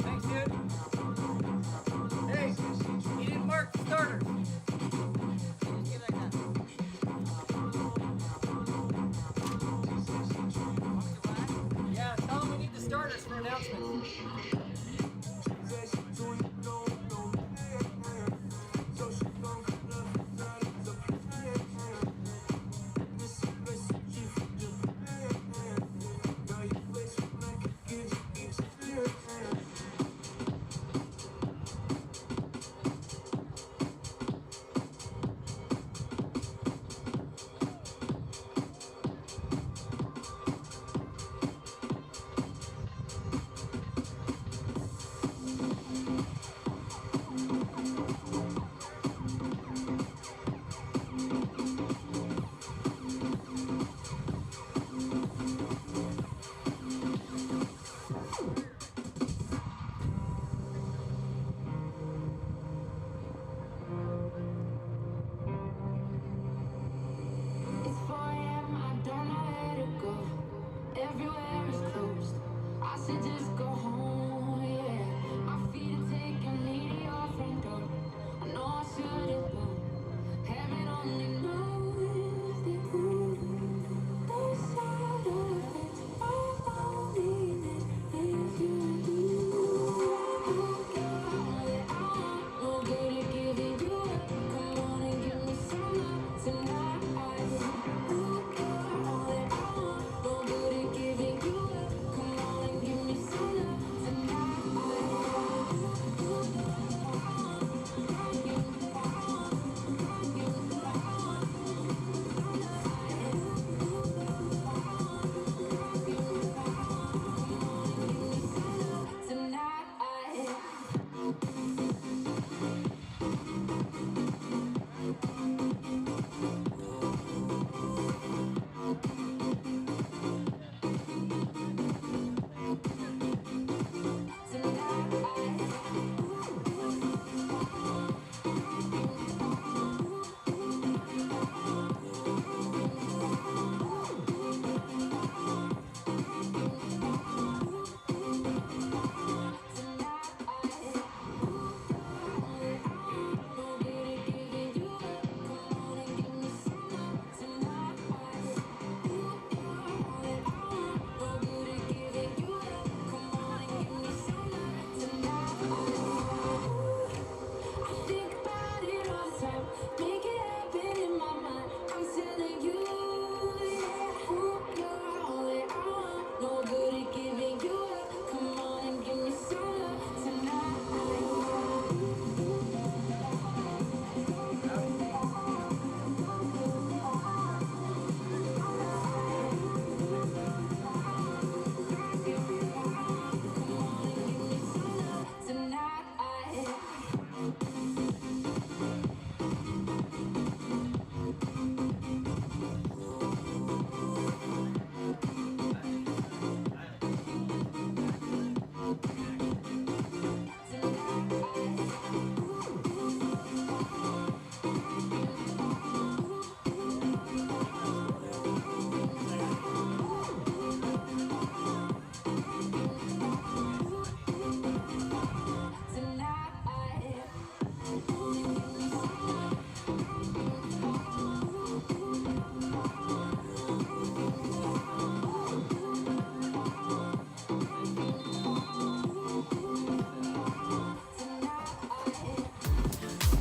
Thanks, dude. Hey, you didn't mark the starter. Yeah, tell them we need the starters for announcements.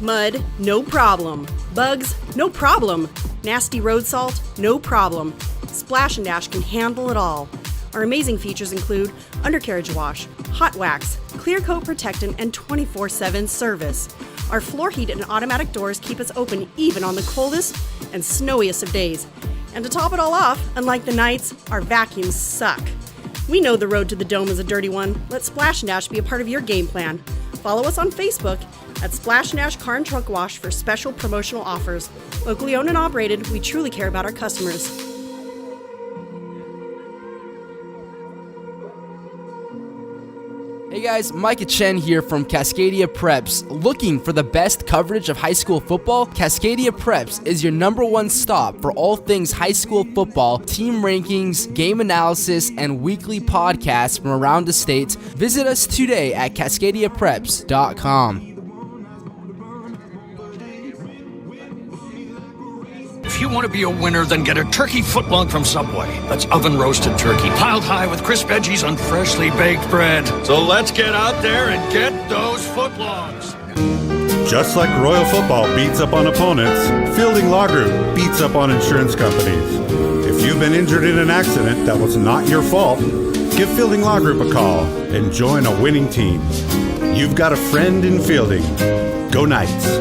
Mud, no problem. Bugs, no problem. Nasty road salt, no problem. Splash and Dash can handle it all. Our amazing features include undercarriage wash, hot wax, clear coat protectant, and 24/7 service. Our floor heat and automatic doors keep us open even on the coldest and snowiest of days. And to top it all off, unlike the nights, our vacuums suck. We know the road to the dome is a dirty one. Let Splash and Dash be a part of your game plan. Follow us on Facebook at Splash Nash Car and Trunk Wash for special promotional offers. Locally owned and operated, we truly care about our customers. Hey guys, Micah Chen here from Cascadia Preps. Looking for the best coverage of high school football? Cascadia Preps is your #1 stop for all things high school football, team rankings, game analysis, and weekly podcasts from around the state. Visit us today at cascadiapreps.com. If you want to be a winner, then get a turkey footlong from Subway. That's oven-roasted turkey, piled high with crisp veggies on freshly baked bread. So let's get out there and get those footlongs. Just like Royal Football beats up on opponents, Fielding Law Group beats up on insurance companies. If you've been injured in an accident that was not your fault, give Fielding Law Group a call and join a winning team. You've got a friend in Fielding. Go Knights.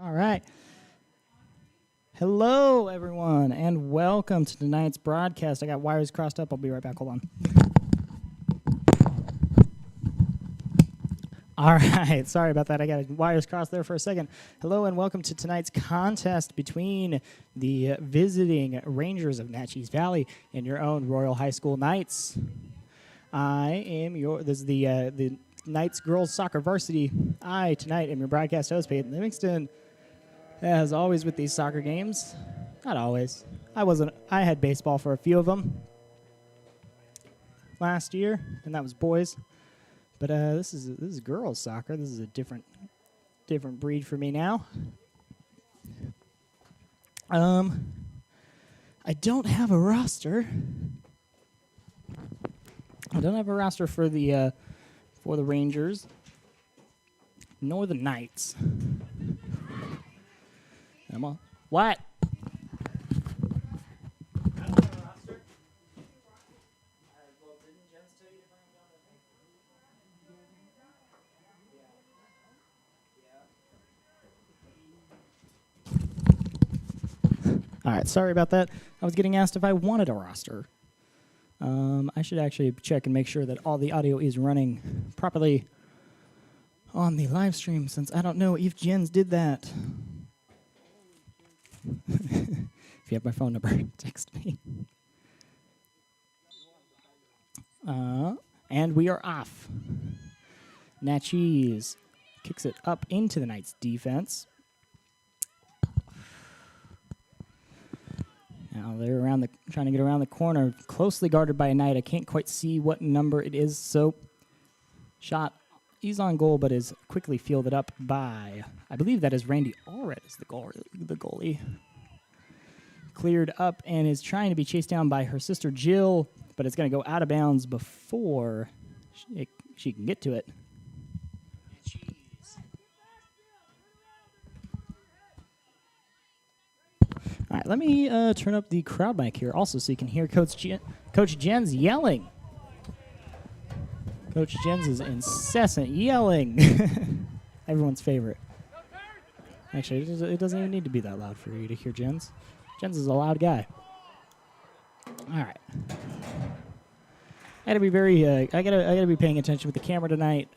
All right. Hello, everyone, and welcome to tonight's broadcast. I got wires crossed up. I'll be right back. Hold on. All right. Sorry about that. I got wires crossed there for a second. Hello, and welcome to tonight's contest between the visiting Rangers of Naches Valley and your own Royal High School Knights. This is the Knights girls soccer varsity. I, tonight, am your broadcast host, Peyton Livingston. As always with these soccer games, not always. I had baseball for a few of them last year, and that was boys. But this is girls soccer. This is a different breed for me now. I don't have a roster. I don't have a roster for the Rangers, nor the Knights. Emma, what? All right, sorry about that. I was getting asked if I wanted a roster. I should actually check and make sure that all the audio is running properly on the live stream, since I don't know if Jens did that. If you have my phone number, text me. And we are off. Naches kicks it up into the Knights' defense. Now they're trying to get around the corner, closely guarded by a Knight. I can't quite see what number it is, so shot. He's on goal, but is quickly fielded up by, I believe that is Randy Allred is the goalie. Cleared up and is trying to be chased down by her sister Jill, but it's going to go out of bounds before she can get to it. All right, let me turn up the crowd mic here also so you can hear Coach Jens yelling. Coach Jens is incessant yelling. Everyone's favorite. Actually, it doesn't even need to be that loud for you to hear Jens. Jens is a loud guy. All right. I gotta be I gotta be paying attention with the camera tonight,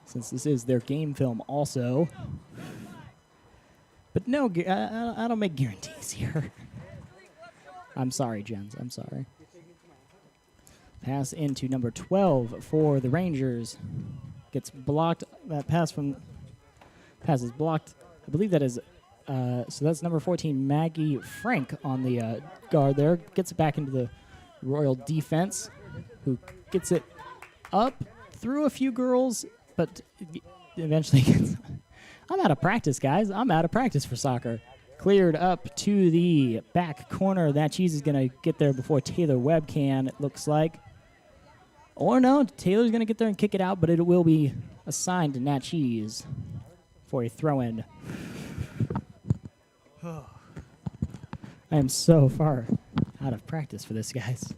since this is their game film also. But no, I don't make guarantees here. I'm sorry, Jens. I'm sorry. Pass into number 12 for the Rangers. Gets blocked. That pass is blocked. I believe that is, so that's number 14, Maggie Frank on the guard there. Gets it back into the Royal defense, who gets it up through a few girls, but eventually gets... I'm out of practice, guys. I'm out of practice for soccer. Cleared up to the back corner. That cheese is going to get there before Taylor Webb can, it looks like. Or no, Taylor's going to get there and kick it out, but it will be assigned to Naches for a throw-in. I am so far out of practice for this, guys.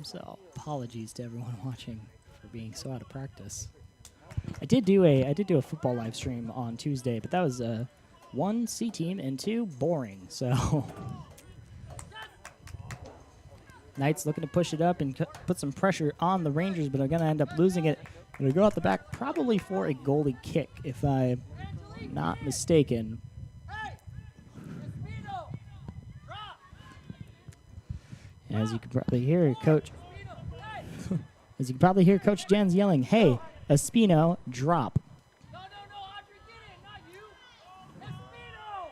So apologies to everyone watching for being so out of practice. I did do a football live stream on Tuesday, but that was 1 C team and 2 boring. So Knights looking to push it up and put some pressure on the Rangers, but are going to end up losing it. Going to go out the back probably for a goalie kick, if I'm not mistaken. As you can probably hear, Coach Jens yelling, "Hey, Espino, drop." No, Audrey, get in, not you. Espino!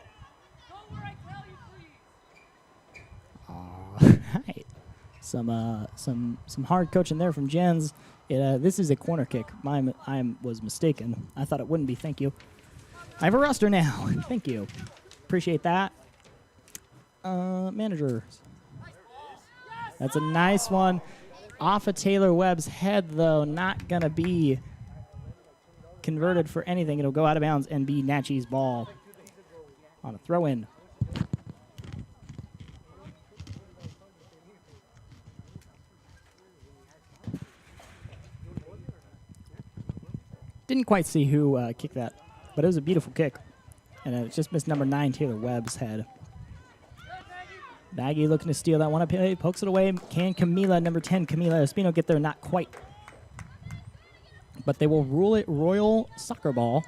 Go where I tell you, please. All right. Some hard coaching there from Jens. This is a corner kick. I was mistaken. I thought it wouldn't be. Thank you. I have a roster now. Thank you. Appreciate that. Manager. That's a nice one. Off of Taylor Webb's head, though. Not going to be converted for anything. It'll go out of bounds and be Naches' ball on a throw-in. Didn't quite see who kicked that But it was a beautiful kick. And it just missed number 9, Taylor Webb's head. Maggie looking to steal that one up. He pokes it away. Can Camila, number 10, Camila Espino, get there? Not quite. But they will rule it Royal Soccer Ball.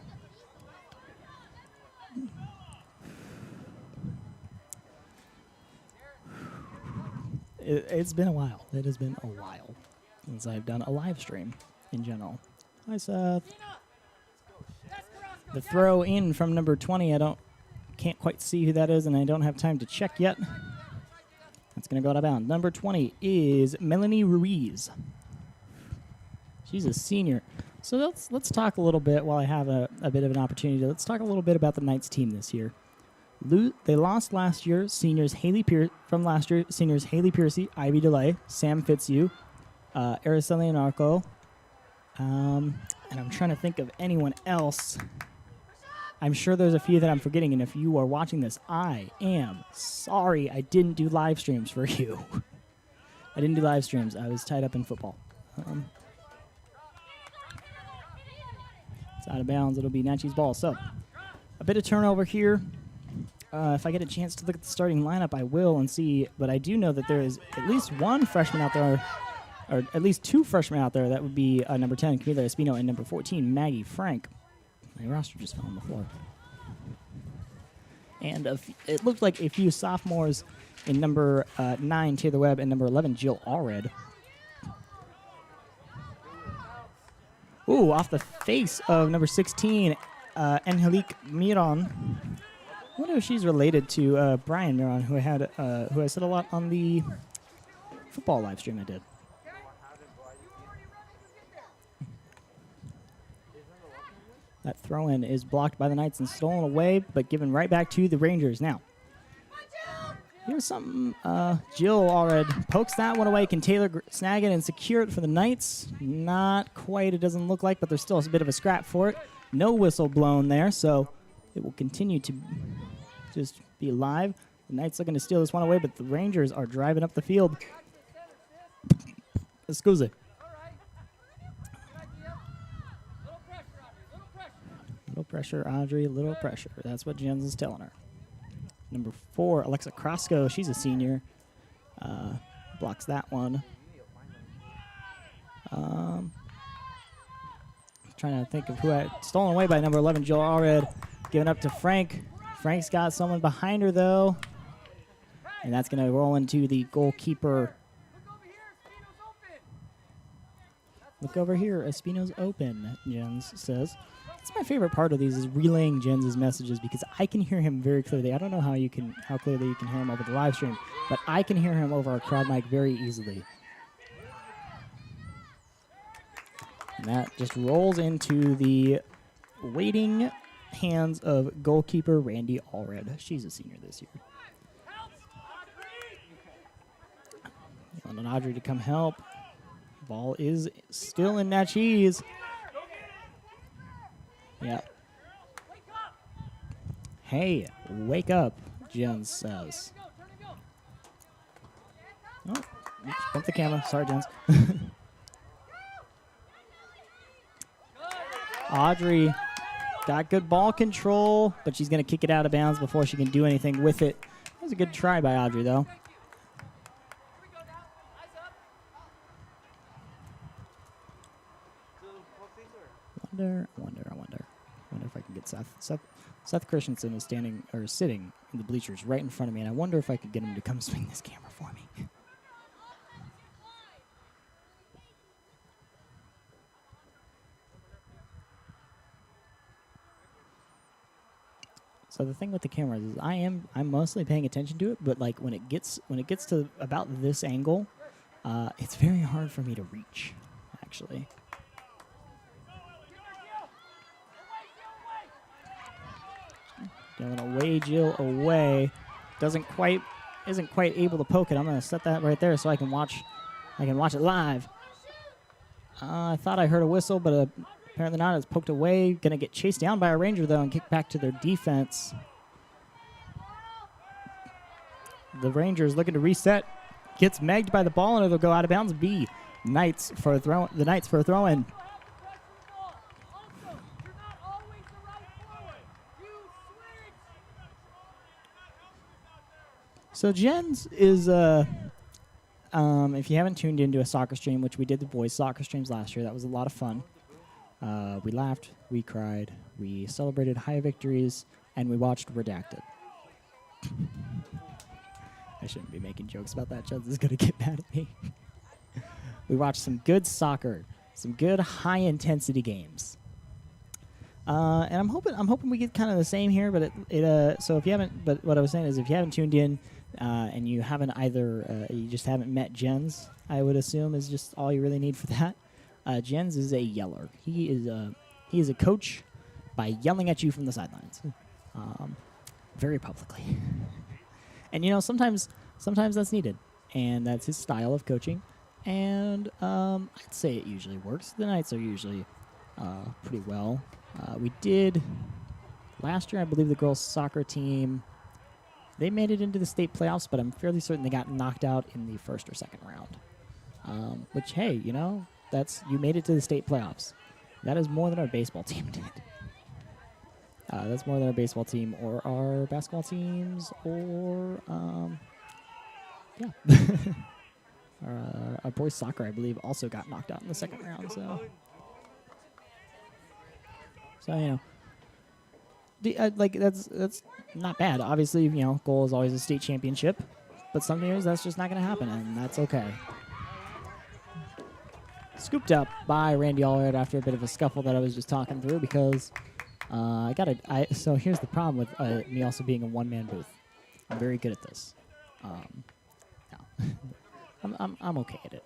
It's been a while. It has been a while since I've done a live stream in general. Hi, Seth. The throw in from number 20. Can't quite see who that is, and I don't have time to check yet. That's going to go out of bounds. Number 20 is Melanie Ruiz. She's a senior. So let's talk a little bit while I have a bit of an opportunity. Let's talk a little bit about the Knights team this year. They lost last year. Seniors Haley Pierce Seniors Haley Piercy, Ivy DeLay, Sam Fitzhugh, Araceli Narco, and I'm trying to think of anyone else. I'm sure there's a few that I'm forgetting, and if you are watching this, I am sorry I didn't do live streams for you. I didn't do live streams. I was tied up in football. It's out of bounds. It'll be Naches ball. So, a bit of turnover here. If I get a chance to look at the starting lineup, I will and see. But I do know that there is at least one freshman out there, or at least 2 freshmen out there. That would be number 10, Camila Espino, and number 14, Maggie Frank. My roster just fell on the floor. And it looked like a few sophomores in number 9, Taylor Webb, and number 11, Jill Allred. Ooh, off the face of number 16, Angelique Miron. I wonder if she's related to Brian Miron, who I said a lot on the football live stream I did. That throw-in is blocked by the Knights and stolen away, but given right back to the Rangers. Now, here's something. Jill already pokes that one away. Can Taylor snag it and secure it for the Knights? Not quite, it doesn't look like, but there's still a bit of a scrap for it. No whistle blown there, so it will continue to just be live. The Knights looking to steal this one away, but the Rangers are driving up the field. Excuse me. Little pressure, Audrey, little pressure. That's what Jens is telling her. Number 4, Alexa Krosco. She's a senior. Blocks that one. Trying to think of who had stolen away by number 11, Jill Allred. Giving up to Frank. Frank's got someone behind her, though. And that's going to roll into the goalkeeper. Look over here. Espino's open, Jens says. That's my favorite part of these is relaying Jens' messages because I can hear him very clearly. I don't know how clearly you can hear him over the live stream, but I can hear him over our crowd mic very easily. And that just rolls into the waiting hands of goalkeeper Randy Allred. She's a senior this year. On Audrey to come help. Ball is still in Naches. Yeah. Hey, wake up, Jens says. Oh, oops, bump the camera. Sorry, Jens. Audrey got good ball control, but she's going to kick it out of bounds before she can do anything with it. That was a good try by Audrey, though. I wonder if I can get Seth. Seth Christensen is sitting in the bleachers right in front of me, and I wonder if I could get him to come swing this camera for me. So the thing with the cameras is I'm mostly paying attention to it, but like when it gets to about this angle, it's very hard for me to reach, actually. Going away, Jill away. Isn't quite able to poke it. I'm gonna set that right there so I can watch it live. I thought I heard a whistle, but apparently not. It's poked away. Gonna get chased down by a Ranger though and kicked back to their defense. The Rangers looking to reset. Gets megged by the ball and it'll go out of bounds. The Knights for a throw in. So Jens is, if you haven't tuned into a soccer stream, which we did the boys' soccer streams last year, that was a lot of fun. We laughed, we cried, we celebrated high victories, and we watched Redacted. I shouldn't be making jokes about that. Jens is going to get mad at me. We watched some good soccer, some good high-intensity games. And I'm hoping we get kind of the same here. But so if you haven't, but what I was saying is, if you haven't tuned in and you haven't either, you just haven't met Jens, I would assume is just all you really need for that. Jens is a yeller. He is a coach by yelling at you from the sidelines, very publicly. And sometimes that's needed, and that's his style of coaching. And I'd say it usually works. The Knights are usually pretty well. We did last year, I believe, the girls' soccer team. They made it into the state playoffs, but I'm fairly certain they got knocked out in the first or second round. Which, hey, you made it to the state playoffs. That is more than our baseball team did. That's more than our baseball team or our basketball teams or, yeah. Our boys soccer, I believe, also got knocked out in the second round. So that's not bad. Obviously, goal is always a state championship, but some years that's just not going to happen, and that's okay. Scooped up by Randy Allred after a bit of a scuffle that I was just talking through because so here's the problem with me also being a one-man booth. I'm very good at this. No. I'm okay at it.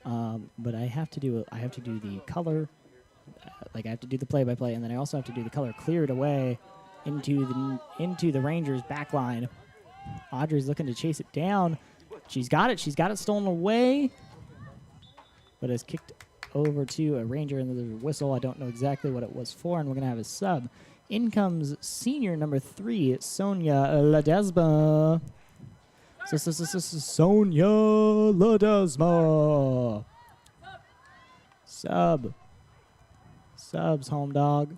But I have to do the color, I have to do the play-by-play, and then I also have to do the color cleared away into the Rangers back line. Audrey's looking to chase it down. She's got it stolen away, but it's kicked over to a Ranger, and there's a whistle. I don't know exactly what it was for, and we're going to have a sub. In comes senior number 3, Sonia Ledesma. Sonia Ledesma. Subs, home dog.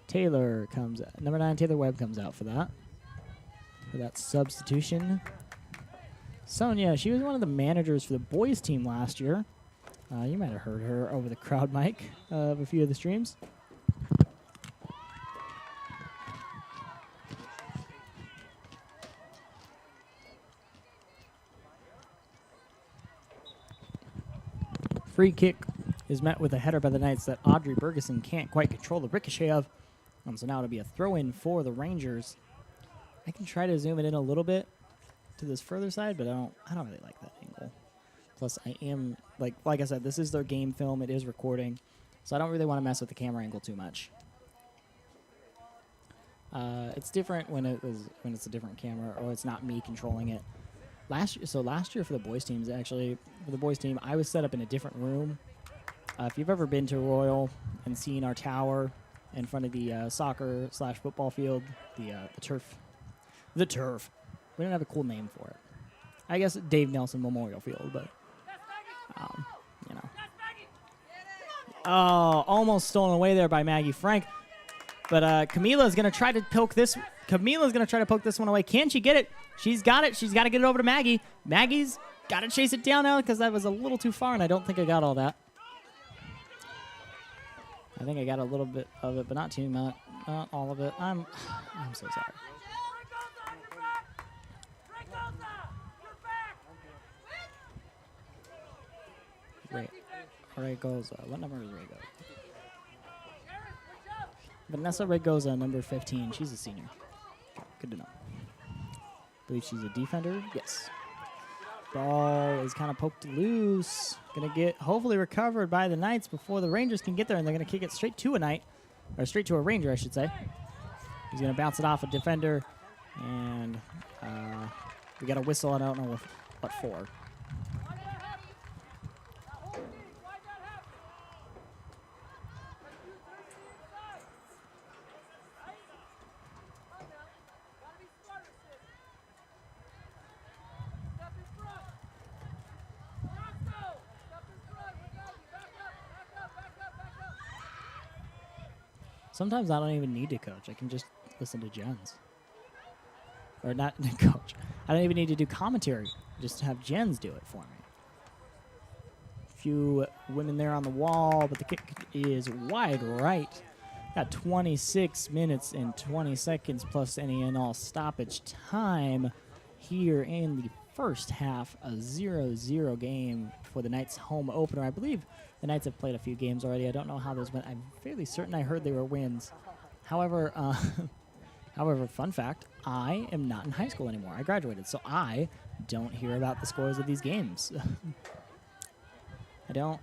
Taylor comes, number 9, Taylor Webb comes out for that substitution. Sonia, she was one of the managers for the boys team last year. You might have heard her over the crowd mic of a few of the streams. Free kick is met with a header by the Knights that Audrey Bergeson can't quite control the ricochet of. So now it'll be a throw-in for the Rangers. I can try to zoom it in a little bit to this further side, but I don't really like that angle. Plus, I am, like I said, this is their game film. It is recording, so I don't really want to mess with the camera angle too much. It's different when it's a different camera or it's not me controlling it. Last year for the boys teams, actually, for the boys team, I was set up in a different room. If you've ever been to Royal and seen our tower in front of the soccer/football field, the turf. The turf. We don't have a cool name for it. I guess Dave Nelson Memorial Field, but, Oh, almost stolen away there by Maggie Frank. But Camila's going to try to poke this. Camila's going to try to poke this one away. Can she get it? She's got it. She's got to get it over to Maggie. Maggie's got to chase it down now because that was a little too far, and I don't think I got all that. I think I got a little bit of it, but not too much. Not all of it. I'm so sorry. Regoza. What number is Regoza? Vanessa Regoza, number 15. She's a senior. Good to know. I believe she's a defender. Yes. Ball is kind of poked loose. Going to get hopefully recovered by the Knights before the Rangers can get there, and they're going to kick it straight to a Knight. Or straight to a Ranger, I should say. He's going to bounce it off a defender. And we got a whistle. I don't know what for. Sometimes I don't even need to coach. I can just listen to Jens. Or not, coach. I don't even need to do commentary. Just have Jens do it for me. Few women there on the wall, but the kick is wide right. Got 26 minutes and 20 seconds plus any and all stoppage time here in the first half. A 0-0 game for the Knights home opener. I believe the Knights have played a few games already. I don't know how those went. I'm fairly certain I heard they were wins. However, fun fact, I am not in high school anymore. I graduated, so I don't hear about the scores of these games. I don't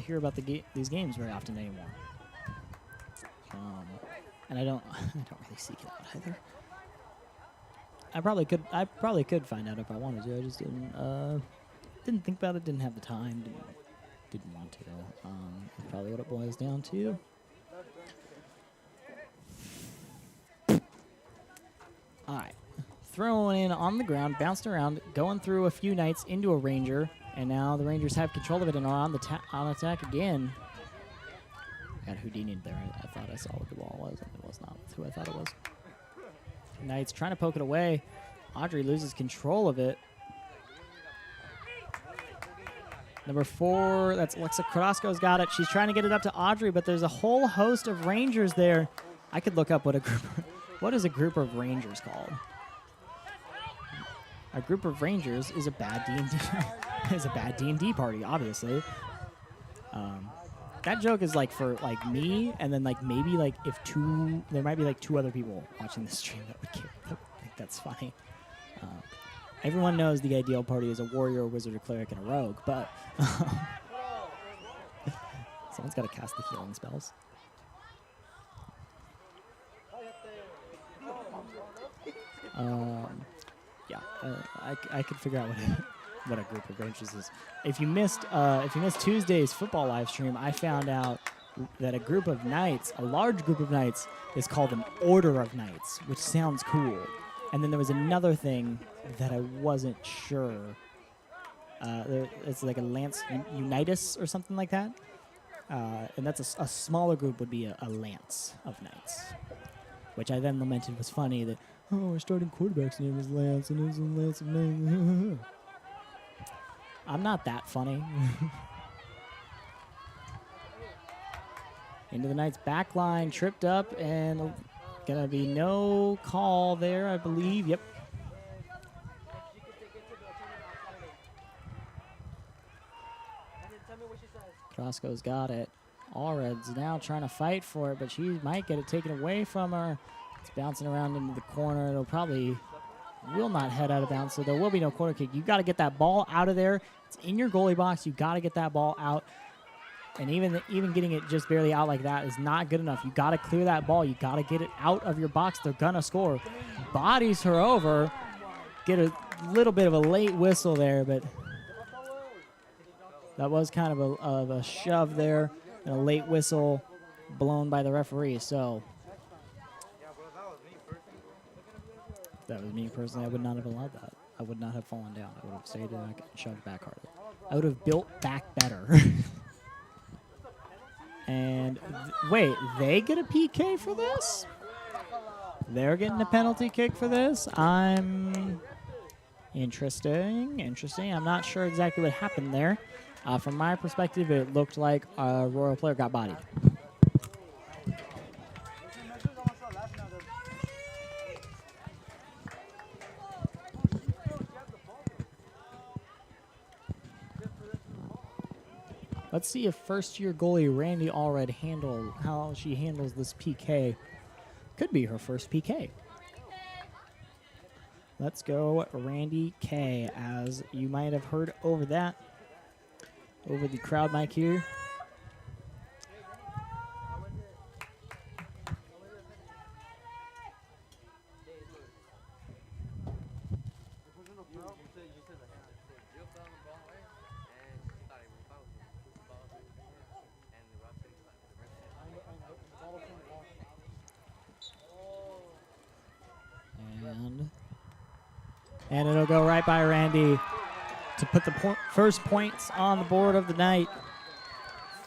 hear about these games very often anymore. And I don't really seek it out either. I probably could find out if I wanted to. I just didn't think about it. Didn't have the time. Didn't want to. That's probably what it boils down to. All right, throwing in on the ground, bounced around, going through a few Knights into a Ranger, and now the Rangers have control of it and are on attack again. I got Houdini'd there. I thought I saw what the ball was, and it was not who I thought it was. Knights trying to poke it away. Audrey loses control of it. Number 4, that's Alexa Carrasco's got it. She's trying to get it up to Audrey, but there's a whole host of Rangers there. I could look up what is a group of Rangers called? A group of Rangers is a bad D&D is a bad D&D party, obviously. That joke is like for like me, and then like maybe like if there might be like 2 other people watching this stream that would think that's funny. Everyone knows the ideal party is a warrior, a wizard, a cleric, and a rogue, but someone's got to cast the healing spells. I could figure out what a group of Rangers is. If you missed Tuesday's football live stream, I found out that a group of Knights, a large group of Knights, is called an Order of Knights, which sounds cool. And then there was another thing that I wasn't sure. It's like a Lance Unitas or something like that. And that's a smaller group would be a Lance of Knights, which I then lamented was funny that, our starting quarterback's name is Lance, and he's a Lance of Knights. I'm not that funny. Into the Knights back line, tripped up, and gonna be no call there, I believe. Yep. Carrasco's got it. Allred's now trying to fight for it, but she might get it taken away from her. It's bouncing around into the corner. It'll probably will not head out of bounds, so there will be no corner kick. You got to get that ball out of there. It's in your goalie box. You got to get that ball out. And even getting it just barely out like that is not good enough. You got to clear that ball. You got to get it out of your box. They're going to score. Bodies her over. Get a little bit of a late whistle there, but that was kind of a shove there and a late whistle blown by the referee. So that was me personally. I would not have allowed that. I would not have fallen down. I would have stayed back and shoved back harder. I would have built back better. And wait, they get a PK for this? They're getting a penalty kick for this? Interesting. I'm not sure exactly what happened there. From my perspective, it looked like a Royal player got bodied. Let's see if first-year goalie Randy Allred how she handles this PK. Could be her first PK. Let's go Randy K, as you might have heard over the crowd mic here. And it'll go right by Randy to put the first points on the board of the night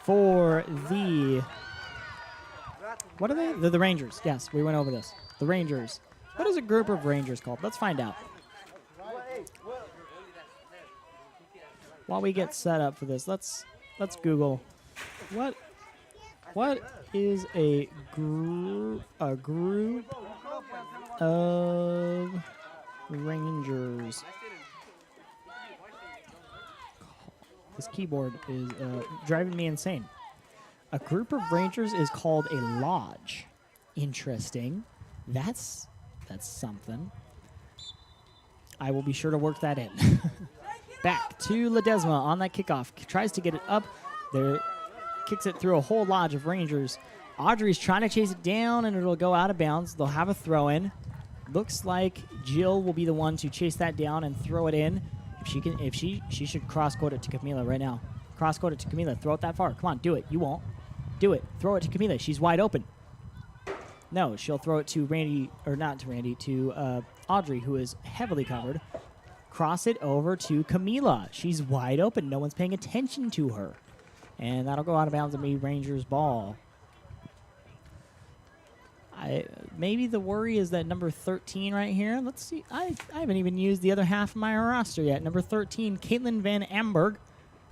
for the What are they? They're the Rangers. Yes, we went over this. The Rangers. What is a group of Rangers called? Let's find out. While we get set up for this, let's Google what is a group of Rangers. This keyboard is driving me insane. A group of Rangers is called a lodge. Interesting. That's something. I will be sure to work that in. Back to Ledesma on that kickoff. Tries to get it up. There, kicks it through a whole lodge of Rangers. Audrey's trying to chase it down, and it'll go out of bounds. They'll have a throw-in. Looks like Jill will be the one to chase that down and throw it in. If she should cross-court it to Camila right now. Cross-court it to Camila. Throw it that far. Come on, do it. You won't. Do it. Throw it to Camila. She's wide open. No, she'll throw it to Randy, or not to Randy, to Audrey, who is heavily covered. Cross it over to Camila. She's wide open. No one's paying attention to her. And that'll go out of bounds and be Rangers ball. Maybe the worry is that number 13 right here. Let's see. I haven't even used the other half of my roster yet. Number 13, Caitlin Van Amberg.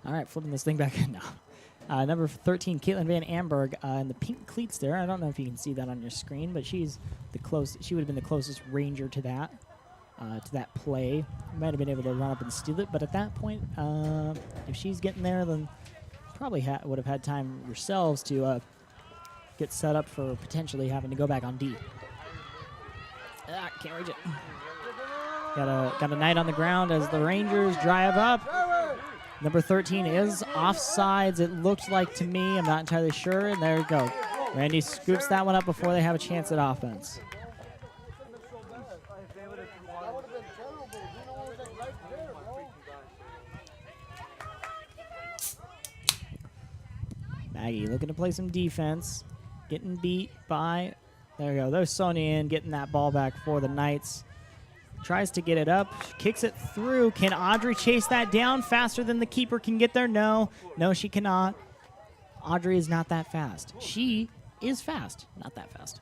All right, flipping this thing back in now. Number 13, Caitlin Van Amberg, in the pink cleats there. I don't know if you can see that on your screen, but she's the closest. She would have been the closest Ranger to that play. Might have been able to run up and steal it, but at that point, if she's getting there, then probably would have had time yourselves to get set up for potentially having to go back on D. Can't reach it. Got a Knight on the ground as the Rangers drive up. Number 13 is offsides, it looked like to me. I'm not entirely sure, and there we go. Randy scoops that one up before they have a chance at offense. Maggie looking to play some defense. Getting beat by, there we go. There's Sonia in, getting that ball back for the Knights. Tries to get it up, kicks it through. Can Audrey chase that down faster than the keeper can get there? No, she cannot. Audrey is not that fast. She is fast, not that fast.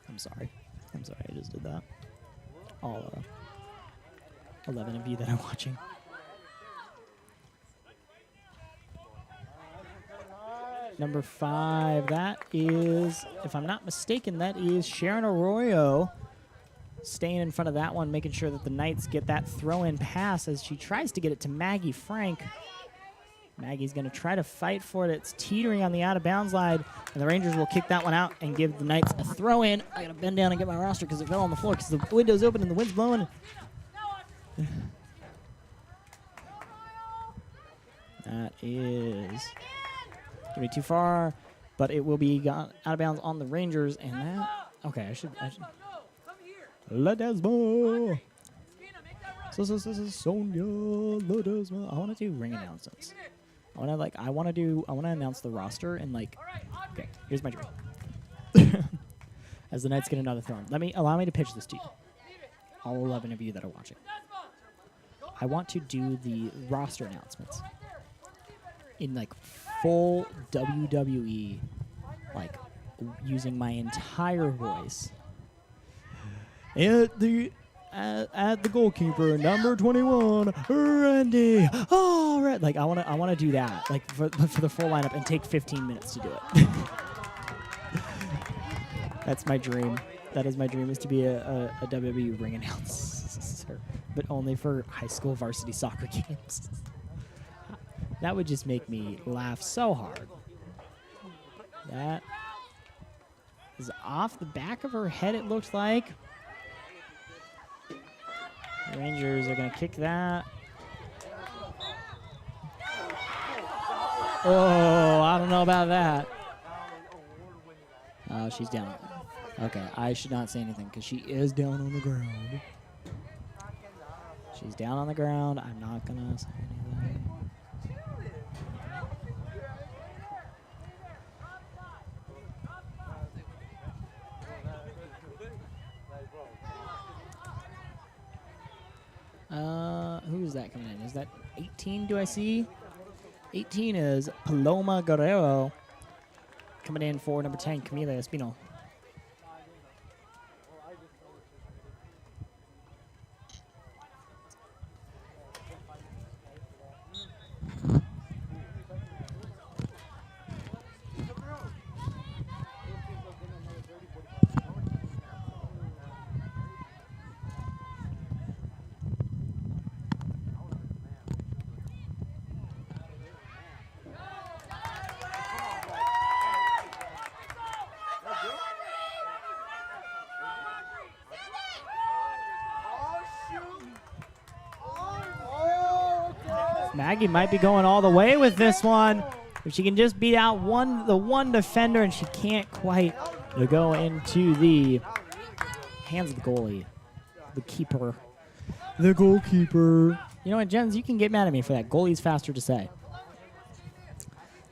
I'm sorry, I just did that. All 11 of you that are watching. Number 5, that is, if I'm not mistaken, that is Sharon Arroyo staying in front of that one, making sure that the Knights get that throw-in pass as she tries to get it to Maggie Frank. Maggie's going to try to fight for it. It's teetering on the out-of-bounds line, and the Rangers will kick that one out and give the Knights a throw-in. I got to bend down and get my roster because it fell on the floor because the window's open and the wind's blowing. That is going to be too far, but it will be gone out of bounds on the Rangers, and that, okay, I should Ledesma. So Sonia Ledesma. I want to do ring announcements. I want to announce the roster and okay, here's my dream. As the Knights get another throw. Allow me to pitch this to you. All 11 of you that are watching. I want to do the roster announcements in full WWE, using my entire voice. At the goalkeeper, number 21, Randy. All right, I want to do that, for the full lineup, and take 15 minutes to do it. That's my dream. That is my dream, is to be a WWE ring announcer, but only for high school varsity soccer games. That would just make me laugh so hard. That is off the back of her head, it looks like. The Rangers are going to kick that. Oh, I don't know about that. Oh, she's down. Okay, I should not say anything because she is down on the ground. She's down on the ground. I'm not going to say anything. Who is that coming in? Is that 18, do I see? 18 is Paloma Guerrero. Coming in for number 10, Camila Espino. Maggie might be going all the way with this one. If she can just beat out the one defender, and she can't quite go into the hands of the goalie, the keeper, the goalkeeper. You know what, Jens, you can get mad at me for that. Goalie's faster to say.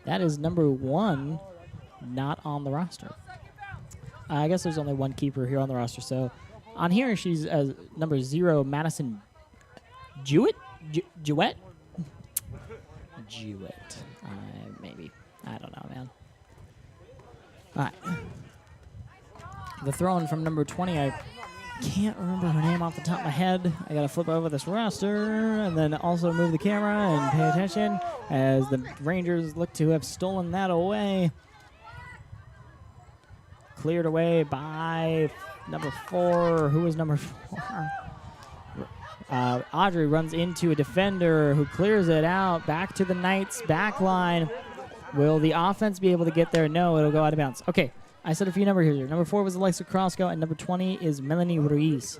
That is number 1, not on the roster. I guess there's only one keeper here on the roster. So on here, she's number 0, Madison Jewett? Jewett? Jewett. Maybe. I don't know, man. All right. The throw-in from number 20. I can't remember her name off the top of my head. I got to flip over this roster and then also move the camera and pay attention as the Rangers look to have stolen that away. Cleared away by number 4. Who is number 4? Audrey runs into a defender who clears it out. Back to the Knights back line. Will the offense be able to get there? No, it'll go out of bounds. Okay, I said a few numbers here. Number 4 was Alexa Krosco, and number 20 is Melanie Ruiz.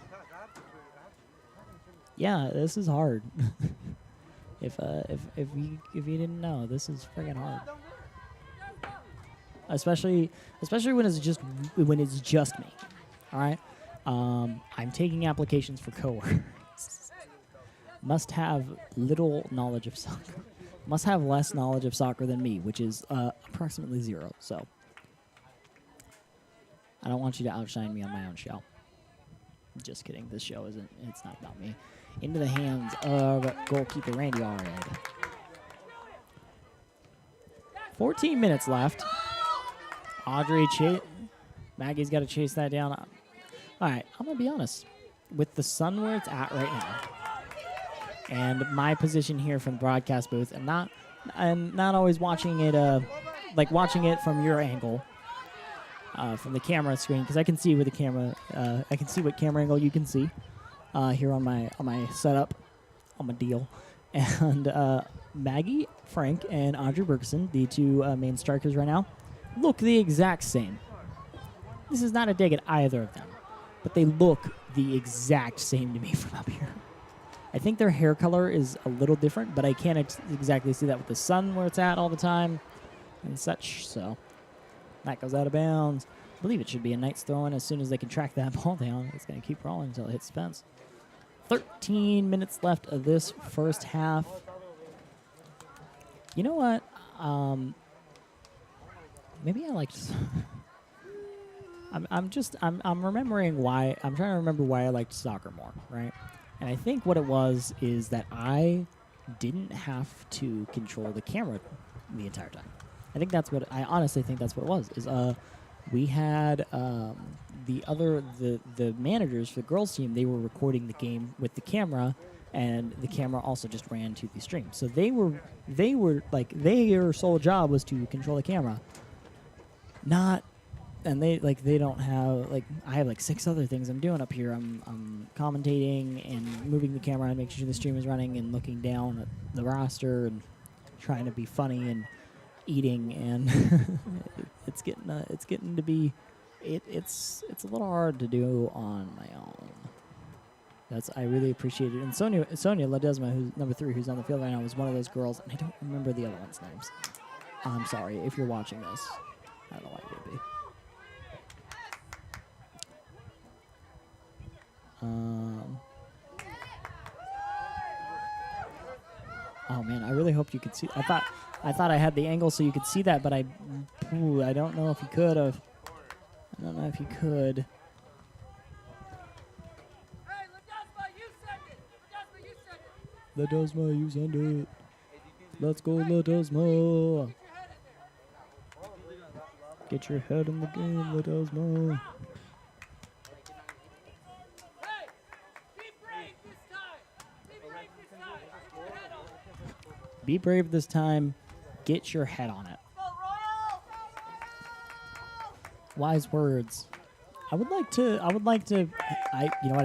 Yeah, this is hard. if you didn't know, this is friggin' hard. Especially when it's just me. All right, I'm taking applications for coworkers. Must have little knowledge of soccer. Must have less knowledge of soccer than me, which is approximately 0. So I don't want you to outshine me on my own show. Just kidding. This show it's not about me. Into the hands of goalkeeper Randy Allred. 14 minutes left. Maggie's got to chase that down. All right, I'm going to be honest. With the sun where it's at right now, and my position here from the broadcast booth, and not always watching it, like watching it from your angle, from the camera screen, because I can see with the camera, I can see what camera angle you can see here on my setup, on my deal, and Maggie Frank and Audrey Bergeson, the 2 main strikers right now, look the exact same. This is not a dig at either of them, but they look the exact same to me from up here. I think their hair color is a little different, but I can't exactly see that with the sun where it's at all the time and such. So that goes out of bounds. I believe it should be a Knights throw-in. As soon as they can track that ball down, it's going to keep rolling until it hits the fence. 13 minutes left of this first half. You know what? Maybe I liked... I'm remembering why... I'm trying to remember why I liked soccer more, right? And I think what it was is that I didn't have to control the camera the entire time. I honestly think that's what it was. Is we had the managers for the girls team. They were recording the game with the camera, and the camera also just ran to the stream. So they were like their sole job was to control the camera. And they don't have I have 6 other things I'm doing up here. I'm commentating and moving the camera and making sure the stream is running and looking down at the roster and trying to be funny and eating, and it's getting to be it's a little hard to do on my own. I really appreciate it. And Sonia Ledesma, who's number 3, who's on the field right now, was one of those girls, and I don't remember the other one's names. I'm sorry if you're watching this. I don't know why you would be. Oh man, I really hope you could see. I thought I had the angle so you could see that, but I don't know if you could have. I don't know if you could. Hey, Ledesma, you send it. Ledesma, you send it. Let's go, Ledesma. Get your head in the game, Ledesma. Hey, be brave this time. Be brave this time. Get your head on it. Be brave this time. Get your head on it. Wise words. You know what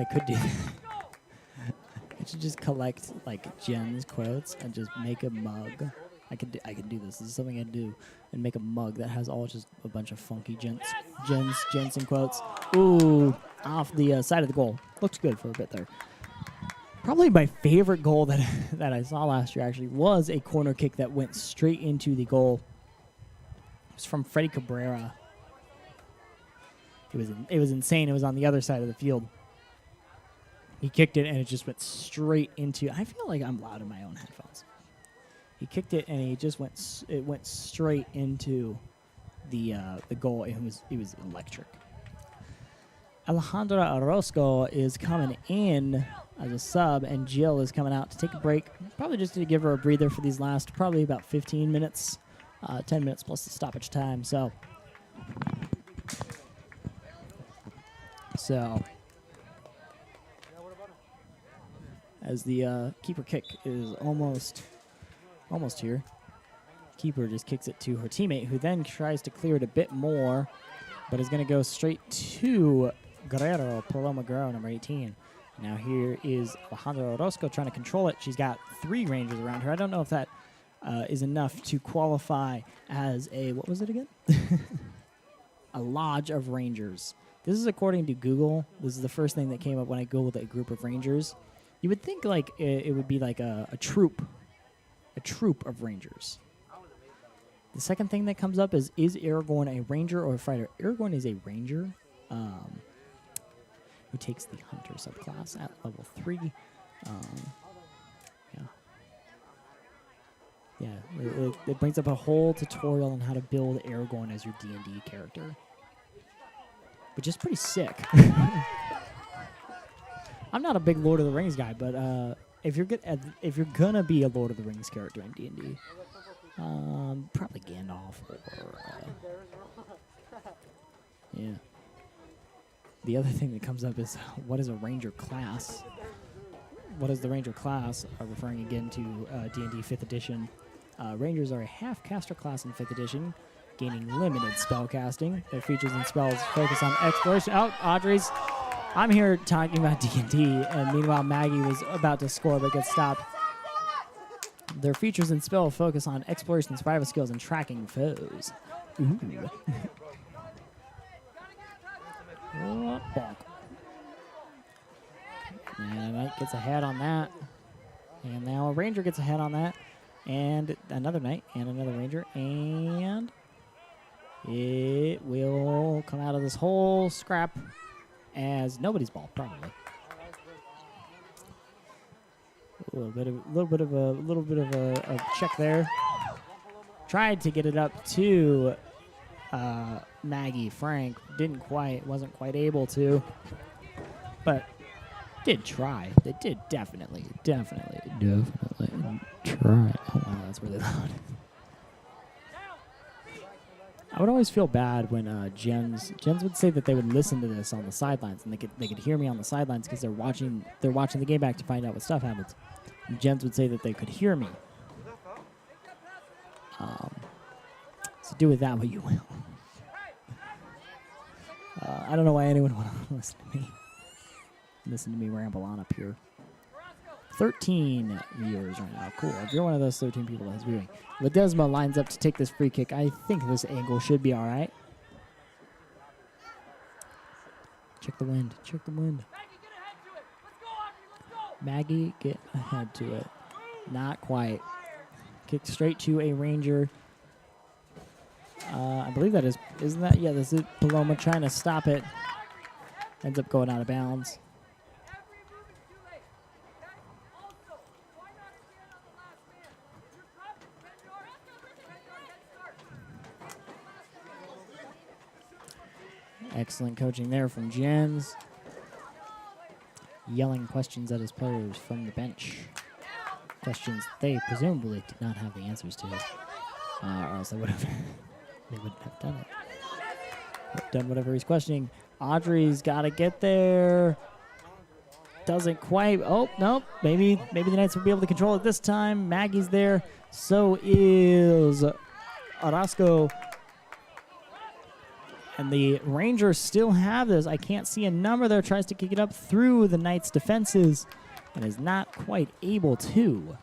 I could do? I should just collect like Jen's quotes and just make a mug. I could do this. This is something I'd do, and make a mug that has all just a bunch of funky Jensen quotes. Ooh, off the side of the goal. Looks good for a bit there. Probably my favorite goal that I saw last year actually was a corner kick that went straight into the goal. It was from Freddie Cabrera. It was insane. It was on the other side of the field. He kicked it and it just went straight into. I feel like I'm loud in my own headphones. He kicked it and it went straight into the goal. It was electric. Alejandra Orozco is coming in as a sub, and Jill is coming out to take a break. Probably just to give her a breather for these last probably about 15 minutes, 10 minutes plus the stoppage time. So as the keeper kick is almost here. Keeper just kicks it to her teammate, who then tries to clear it a bit more, but is going to go straight to Guerrero, Paloma Guerrero, number 18. Now here is Alejandra Orozco trying to control it. She's got 3 Rangers around her. I don't know if that is enough to qualify as a, what was it again? A lodge of Rangers. This is according to Google. This is the first thing that came up when I Googled a group of Rangers. You would think like it would be like a troop of Rangers. The second thing that comes up is Aragorn a Ranger or a Fighter? Aragorn is a Ranger who takes the Hunter subclass at level 3. It brings up a whole tutorial on how to build Aragorn as your D&D character, which is pretty sick. I'm not a big Lord of the Rings guy, but if you're gonna be a Lord of the Rings character in D&D, probably Gandalf or yeah. The other thing that comes up is what is a Ranger class? What is the Ranger class? Referring again to D&D 5th edition. Rangers are a half-caster class in 5th edition, gaining limited spellcasting. Their features and spells focus on exploration. Oh, Audrey's. I'm here talking about D&D, and meanwhile Maggie was about to score but gets stopped. Their features and spell focus on exploration, survival skills, and tracking foes. Ooh. And Knight gets ahead on that. And now a Ranger gets ahead on that. And another Knight and another Ranger. And it will come out of this whole scrap as nobody's ball, probably. A little bit of a check there. Tried to get it up to Maggie Frank. Wasn't quite able to, but did try. They did definitely try. Oh wow, that's really loud. I would always feel bad when Jens would say that they would listen to this on the sidelines, and they could hear me on the sidelines because they're watching the game back to find out what stuff happens. And Jens would say that they could hear me. So do with that what you will. I don't know why anyone would want to listen to me ramble on up here. 13 viewers right now. Cool. If you're one of those 13 people that's viewing. Ledesma lines up to take this free kick. I think this angle should be all right. Check the wind. Check the wind. Maggie, get ahead to it. Not quite. Kick straight to a Ranger. I believe that is. Isn't that? Yeah, this is Paloma trying to stop it. Ends up going out of bounds. Excellent coaching there from Jens. Yelling questions at his players from the bench. questions they presumably did not have the answers to, or else they would have they wouldn't have done it. Done whatever he's questioning. Audrey's got to get there. Doesn't quite. Oh, no. Maybe the Knights will be able to control it this time. Maggie's there. So is Orozco. And the Rangers still have this. I can't see a number there. Tries to kick it up through the Knights' defenses and is not quite able to.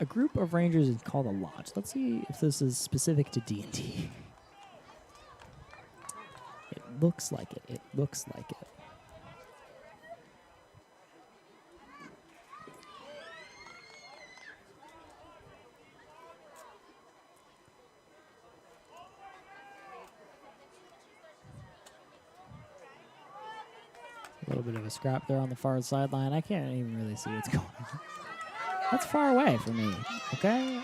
A group of Rangers is called a lodge. Let's see if this is specific to D&D. It looks like it. It looks like it. A little bit of a scrap there on the far sideline. I can't even really see what's going on. That's far away from me, okay?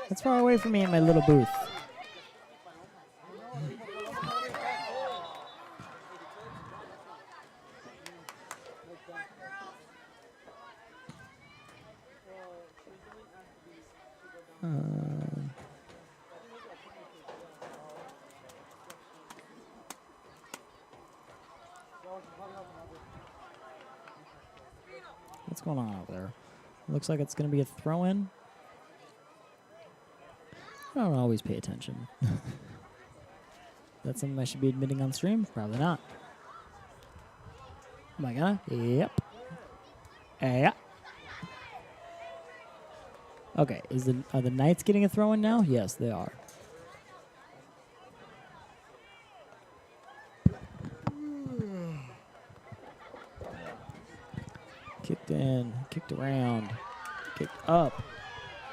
That's far away from me in my little booth. What's going on over there? Looks like it's going to be a throw-in. I don't always pay attention. That's something I should be admitting on stream? Probably not. Am I gonna? Yep. Yeah. Okay, are the Knights getting a throw-in now? Yes, they are. Kicked in, kicked around, kicked up.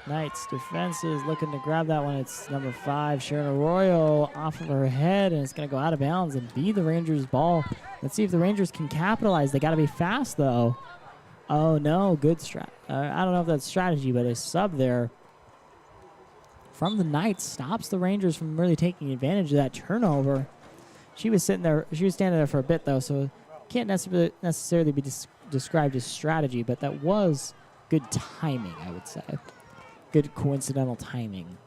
Knights defenses looking to grab that one. It's number 5, Sharon Arroyo, off of her head, and it's going to go out of bounds and be the Rangers' ball. Let's see if the Rangers can capitalize. They got to be fast, though. Oh, no, good strat. I don't know if that's strategy, but a sub there from the Knights stops the Rangers from really taking advantage of that turnover. She was sitting there. She was standing there for a bit, though, so can't necessarily be described as strategy, but that was good timing, I would say. Good coincidental timing.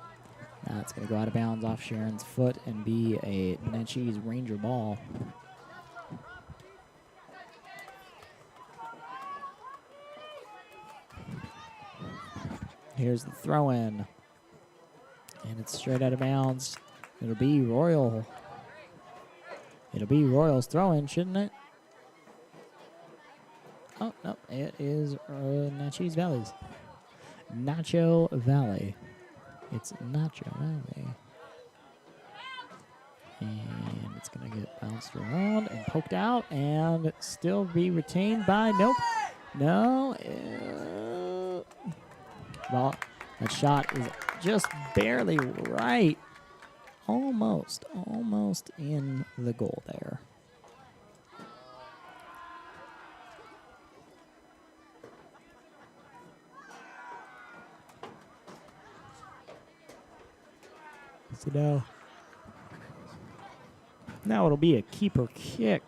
Now it's going to go out of bounds off Sharon's foot and be a Naches Ranger ball. Here's the throw-in. And it's straight out of bounds. It'll be Royal. It'll be Royal's throw-in, shouldn't it? Oh, no, it is Naches Valley's. Nacho Valley. It's Nacho Valley. And it's going to get bounced around and poked out and still be retained by, nope. No. Well, that shot is just barely right. Almost in the goal there. So now it'll be a keeper kick.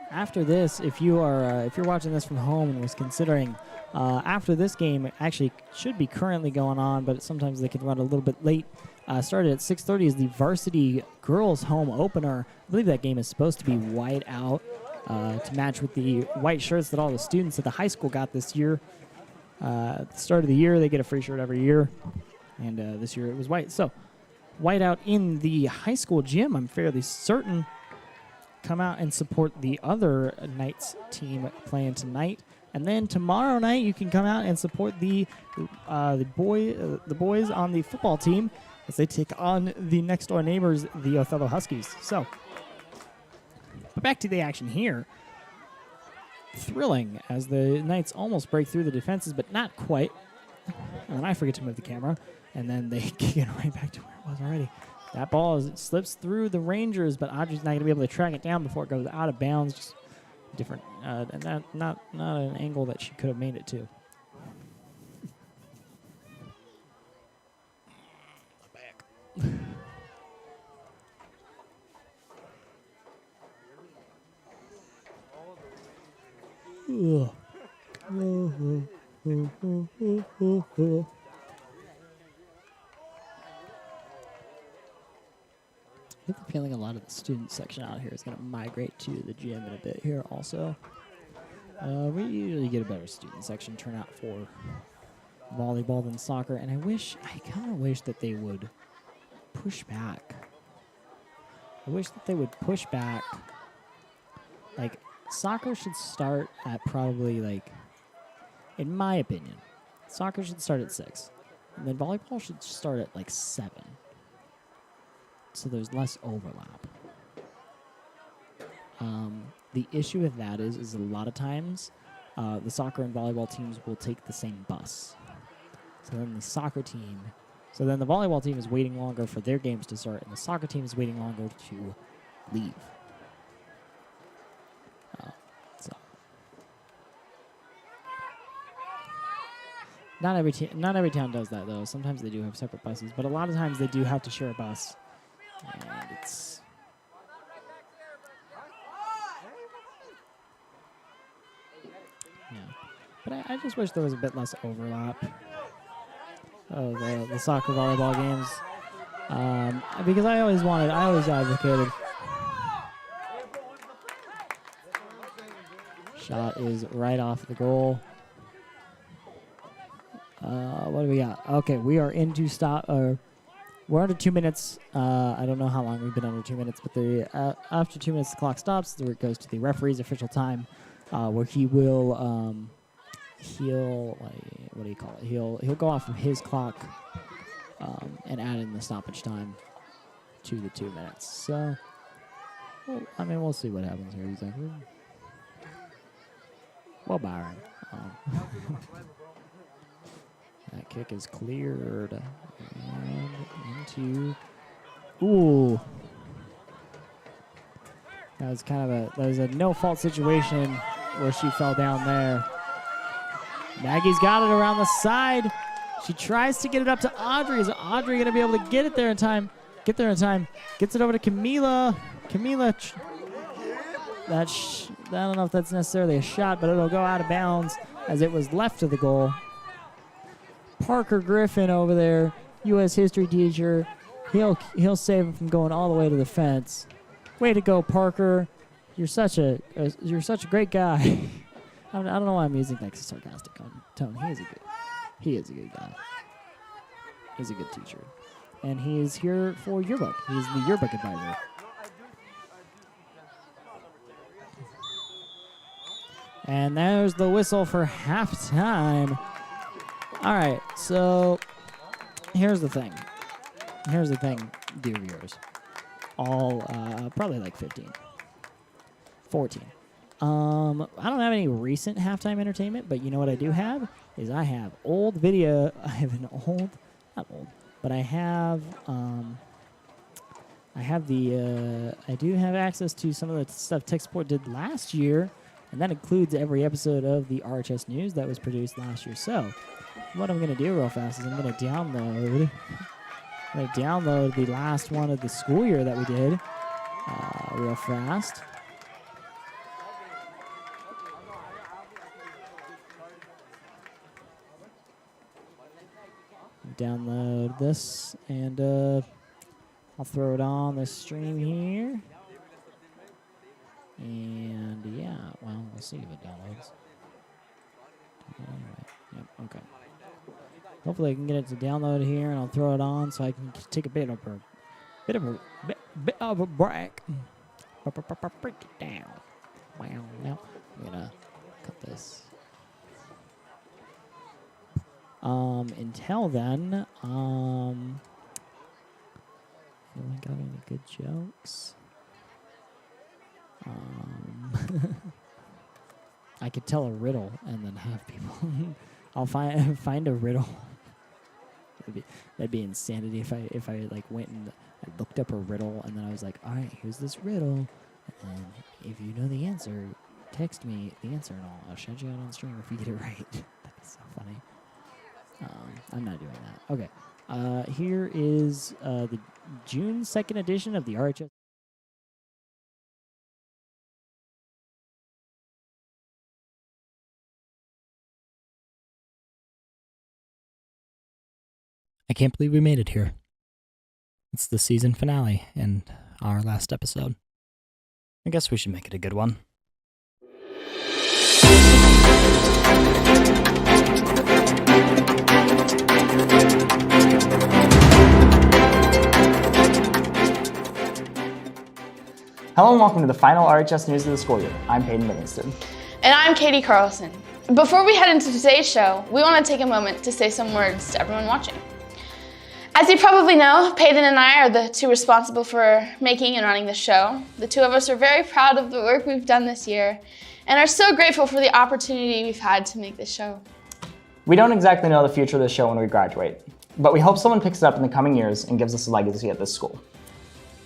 After this, if you're watching this from home and was considering, after this game actually should be currently going on, but sometimes they can run a little bit late. Started at 6:30 is the varsity girls home opener. I believe that game is supposed to be white out to match with the white shirts that all the students at the high school got this year. At the start of the year, they get a free shirt every year, and this year it was white. So white out in the high school gym, I'm fairly certain. Come out and support the other Knights team playing tonight. And then tomorrow night, you can come out and support the boys on the football team as they take on the next door neighbors, the Othello Huskies. So, but back to the action here. Thrilling as the Knights almost break through the defenses, but not quite. And then I forget to move the camera, and then they kick it right back to where it was already. That ball slips through the Rangers, but Audrey's not going to be able to track it down before it goes out of bounds. Just different, and not an angle that she could have made it to. I get the feeling a lot of the student section out here is going to migrate to the gym in a bit here also. We usually get a better student section turnout for volleyball than soccer, and I kind of wish that they would push back. I wish that they would push back. Like, soccer should start at probably, like, in my opinion, soccer should start at 6. And then volleyball should start at, like, 7. So there's less overlap. The issue with that is a lot of times the soccer and volleyball teams will take the same bus. So then the volleyball team is waiting longer for their games to start, and the soccer team is waiting longer to leave. Not every town does that though. Sometimes they do have separate buses, but a lot of times they do have to share a bus, and it's. Yeah, but I just wish there was a bit less overlap of the soccer volleyball games, because I always advocated. Shot is right off the goal. What do we got? Okay, we are into stop. We're under 2 minutes. I don't know how long we've been under 2 minutes, but after 2 minutes, the clock stops. It goes to the referee's official time, where he will what do you call it? He'll go off of his clock and add in the stoppage time to the 2 minutes. So, well, I mean, we'll see what happens here exactly. Well, Byron. That kick is cleared. And into. Ooh. That was a no-fault situation where she fell down there. Maggie's got it around the side. She tries to get it up to Audrey. Is Audrey going to be able to get it there in time? Gets it over to Camila. I don't know if that's necessarily a shot, but it'll go out of bounds as it was left of the goal. Parker Griffin over there, U.S. history teacher. He'll save him from going all the way to the fence. Way to go, Parker. You're such a great guy. I don't know why I'm using like a sarcastic tone. He is a good guy. He's a good teacher, and he is here for yearbook. He's the yearbook advisor. And there's the whistle for halftime. All right, so here's the thing, dear viewers. All probably like 14. I don't have any recent halftime entertainment, but you know what I do have is I have old video. I have an old, not old, but I have I do have access to some of the stuff Tech Support did last year, and that includes every episode of the RHS News that was produced last year. So what I'm going to do real fast is I'm going to download the last one of the school year that we did real fast. Download this, and I'll throw it on the stream here. And yeah, well, we'll see if it downloads. Alright, yep, okay. Hopefully I can get it to download here, and I'll throw it on so I can take a bit of a break. Break it down. Wow, now I'm gonna cut this. Until then, anyone got any good jokes? I could tell a riddle and then have people. I'll find a riddle. That'd be insanity if I like went and I looked up a riddle and then I was like, all right, here's this riddle, and if you know the answer, text me the answer and I'll shout you out on stream if you get it right. That'd be so funny. I'm not doing that. Okay. Here is the June 2nd edition of the RHS. I can't believe we made it here. It's the season finale and our last episode. I guess we should make it a good one. Hello and welcome to the final RHS News of the school year. I'm Peyton Livingston. And I'm Katie Carlson. Before we head into today's show, we want to take a moment to say some words to everyone watching. As you probably know, Peyton and I are the two responsible for making and running the show. The two of us are very proud of the work we've done this year and are so grateful for the opportunity we've had to make this show. We don't exactly know the future of the show when we graduate, but we hope someone picks it up in the coming years and gives us a legacy at this school.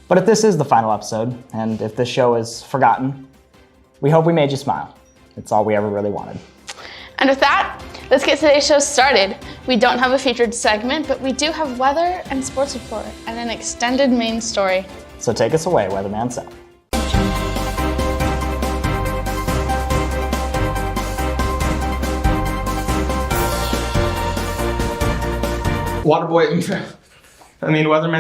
But if this is the final episode, and if this show is forgotten, we hope we made you smile. It's all we ever really wanted. And with that, let's get today's show started. We don't have a featured segment, but we do have weather and sports report and an extended main story. So take us away, Weatherman Sept. Weatherman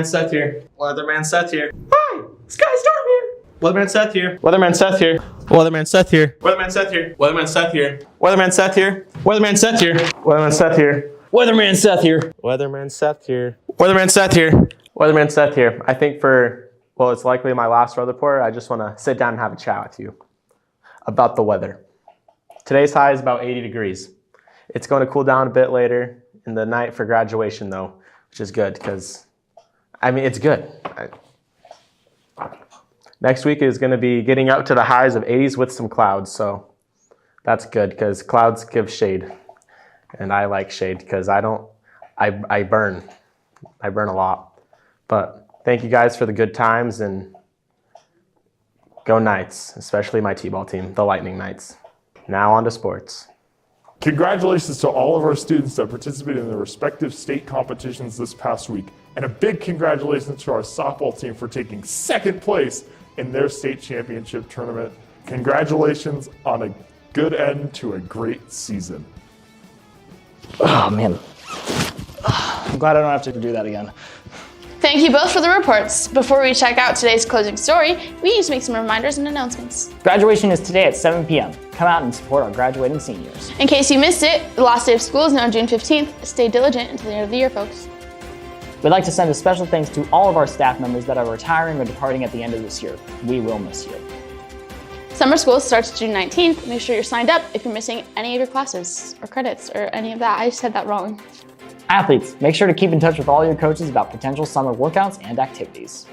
Sept here. Weatherman Sept here. Hi, Sky Storm here. Weatherman Sept here. Weatherman Sept here. Weatherman Sept here. Weatherman Sept here. Weatherman Sept here. Weatherman Sept here. Weatherman Sept here. Weatherman Sept here. Weatherman Sept here. Weatherman Sept here. Weatherman Sept here. Weatherman Sept here. I think it's likely my last weather report. I just want to sit down and have a chat with you about the weather. Today's high is about 80 degrees. It's going to cool down a bit later in the night for graduation though, which is good because it's good. Next week is going to be getting up to the highs of 80s with some clouds, so that's good because clouds give shade, and I like shade because I burn a lot. But thank you guys for the good times, and go Knights, especially my T-ball team, the Lightning Knights. Now on to sports. Congratulations to all of our students that participated in their respective state competitions this past week. And a big congratulations to our softball team for taking second place in their state championship tournament. Congratulations on a good end to a great season. Oh man, I'm glad I don't have to do that again. Thank you both for the reports. Before we check out today's closing story, we need to make some reminders and announcements. Graduation is today at 7 p.m. Come out and support our graduating seniors. In case you missed it, the last day of school is now June 15th. Stay diligent until the end of the year, folks. We'd like to send a special thanks to all of our staff members that are retiring or departing at the end of this year. We will miss you. Summer school starts June 19th. Make sure you're signed up if you're missing any of your classes or credits or any of that. I said that wrong. Athletes, make sure to keep in touch with all your coaches about potential summer workouts and activities.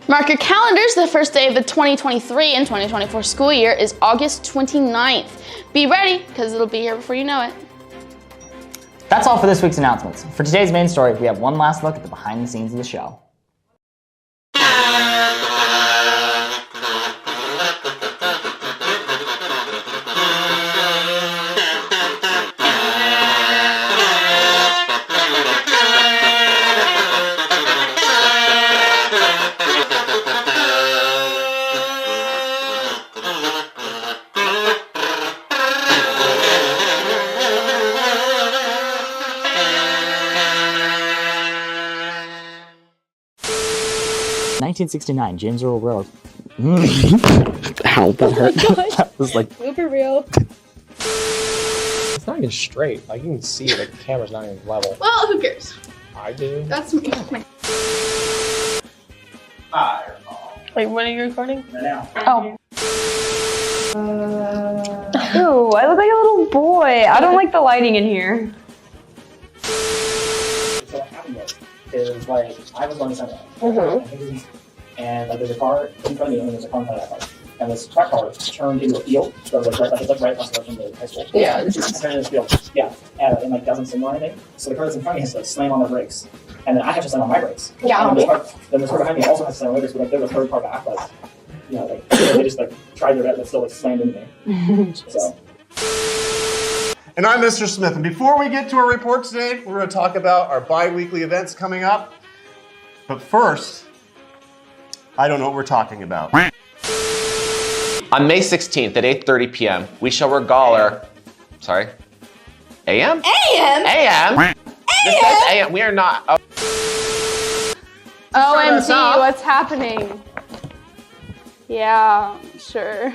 Mark your calendars. The first day of the 2023 and 2024 school year is August 29th. Be ready, because it'll be here before you know it. That's all for this week's announcements. For today's main story, we have one last look at the behind the scenes of the show. 1969, James Earl Road. Ow, that hurt. That was like Super real. It's not even straight. Like, you can see it. Like, the camera's not even level. Well, who cares? I do. That's me. Wait, what are you recording? right now. Oh. Ew, I look like a little boy. I don't like the lighting in here. So what happened is like I was going somewhere, and like there's a car in front of me, and there's a car in front of that car. And this truck car turned into a field, so it was like it's like right across the road from the high school. Yeah. It's just turned into a field. Yeah, and like doesn't signal or anything. So the car that's in front of me has to like slam on their brakes, and then I have to slam on my brakes. Yeah. And then this car behind me also has to slam on their brakes, but like there's a third car back, like like they just like tried their best, but still like slammed into me. So. And I'm Mr. Smith. And before we get to our report today, we're going to talk about our bi-weekly events coming up. But first, I don't know what we're talking about. On May 16th at 8:30 p.m., we shall regale our... Sorry? AM? AM? AM? This says AM. We are not... Oh. OMG, what's happening? Yeah, sure.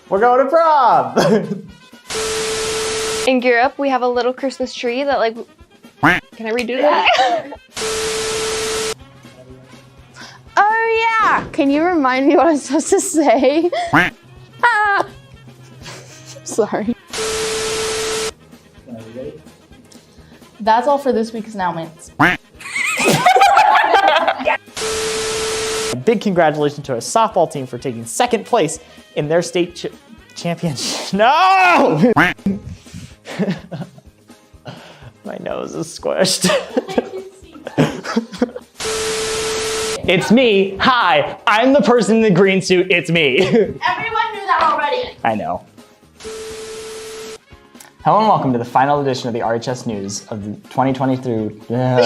We're going to prom! In Europe, we have a little Christmas tree that like... Can I redo that? Oh yeah! Can you remind me what I'm supposed to say? Ah. Sorry. That's all for this week's announcements. A big congratulations to our softball team for taking second place in their state championship. No! My nose is squished. It's me. Hi, I'm the person in the green suit. It's me. Everyone knew that already. I know. Hello and welcome to the final edition of the RHS News of the 2023. Already?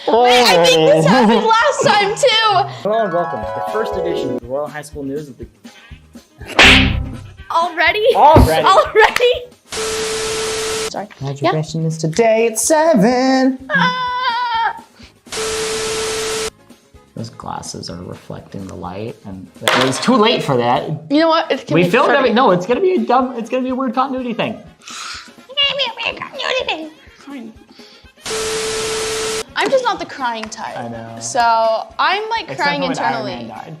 Wait, I think this happened last time too. Hello and welcome to the first edition of the Royal High School News of the... Already? Already. Already? Sorry. Graduation is today at 7. Those glasses are reflecting the light, and it's too late for that. You know what? It's We filmed everything. No, it's gonna be a weird continuity thing. Fine. I'm just not the crying type. I know. So I'm like Except crying for when Iron internally. Man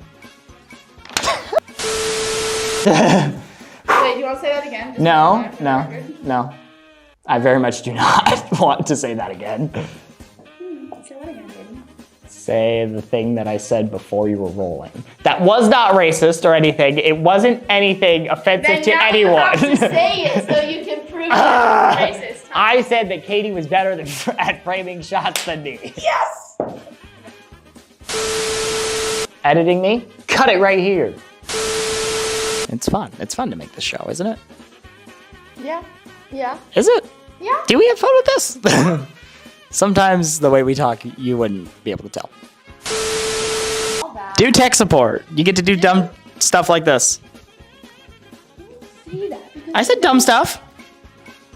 died. Wait, do you want to say that again? No. I very much do not want to say that again. Say what again, baby? Say the thing that I said before you were rolling. That was not racist or anything. It wasn't anything offensive to anyone. You have to say it so you can prove it's racist. I said that Katie was better at framing shots than me. Yes! Editing me? Cut it right here. It's fun. It's fun to make this show, isn't it? Yeah. Yeah. Is it? Yeah. Do we have fun with this? Sometimes the way we talk, you wouldn't be able to tell. Do tech support. You get to do dumb stuff like this. Say that. I said dumb stuff.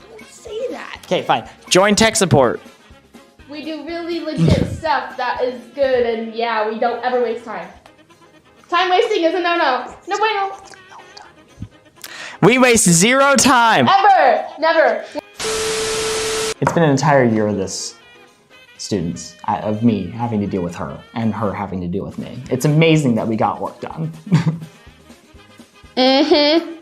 Don't say that. Okay, fine. Join tech support. We do really legit stuff that is good, and yeah, we don't ever waste time. Time wasting is a no-no. No bueno. We waste 0 time. Ever. Never. It's been an entire year of this, students, of me having to deal with her and her having to deal with me. It's amazing that we got work done. Mm-hmm.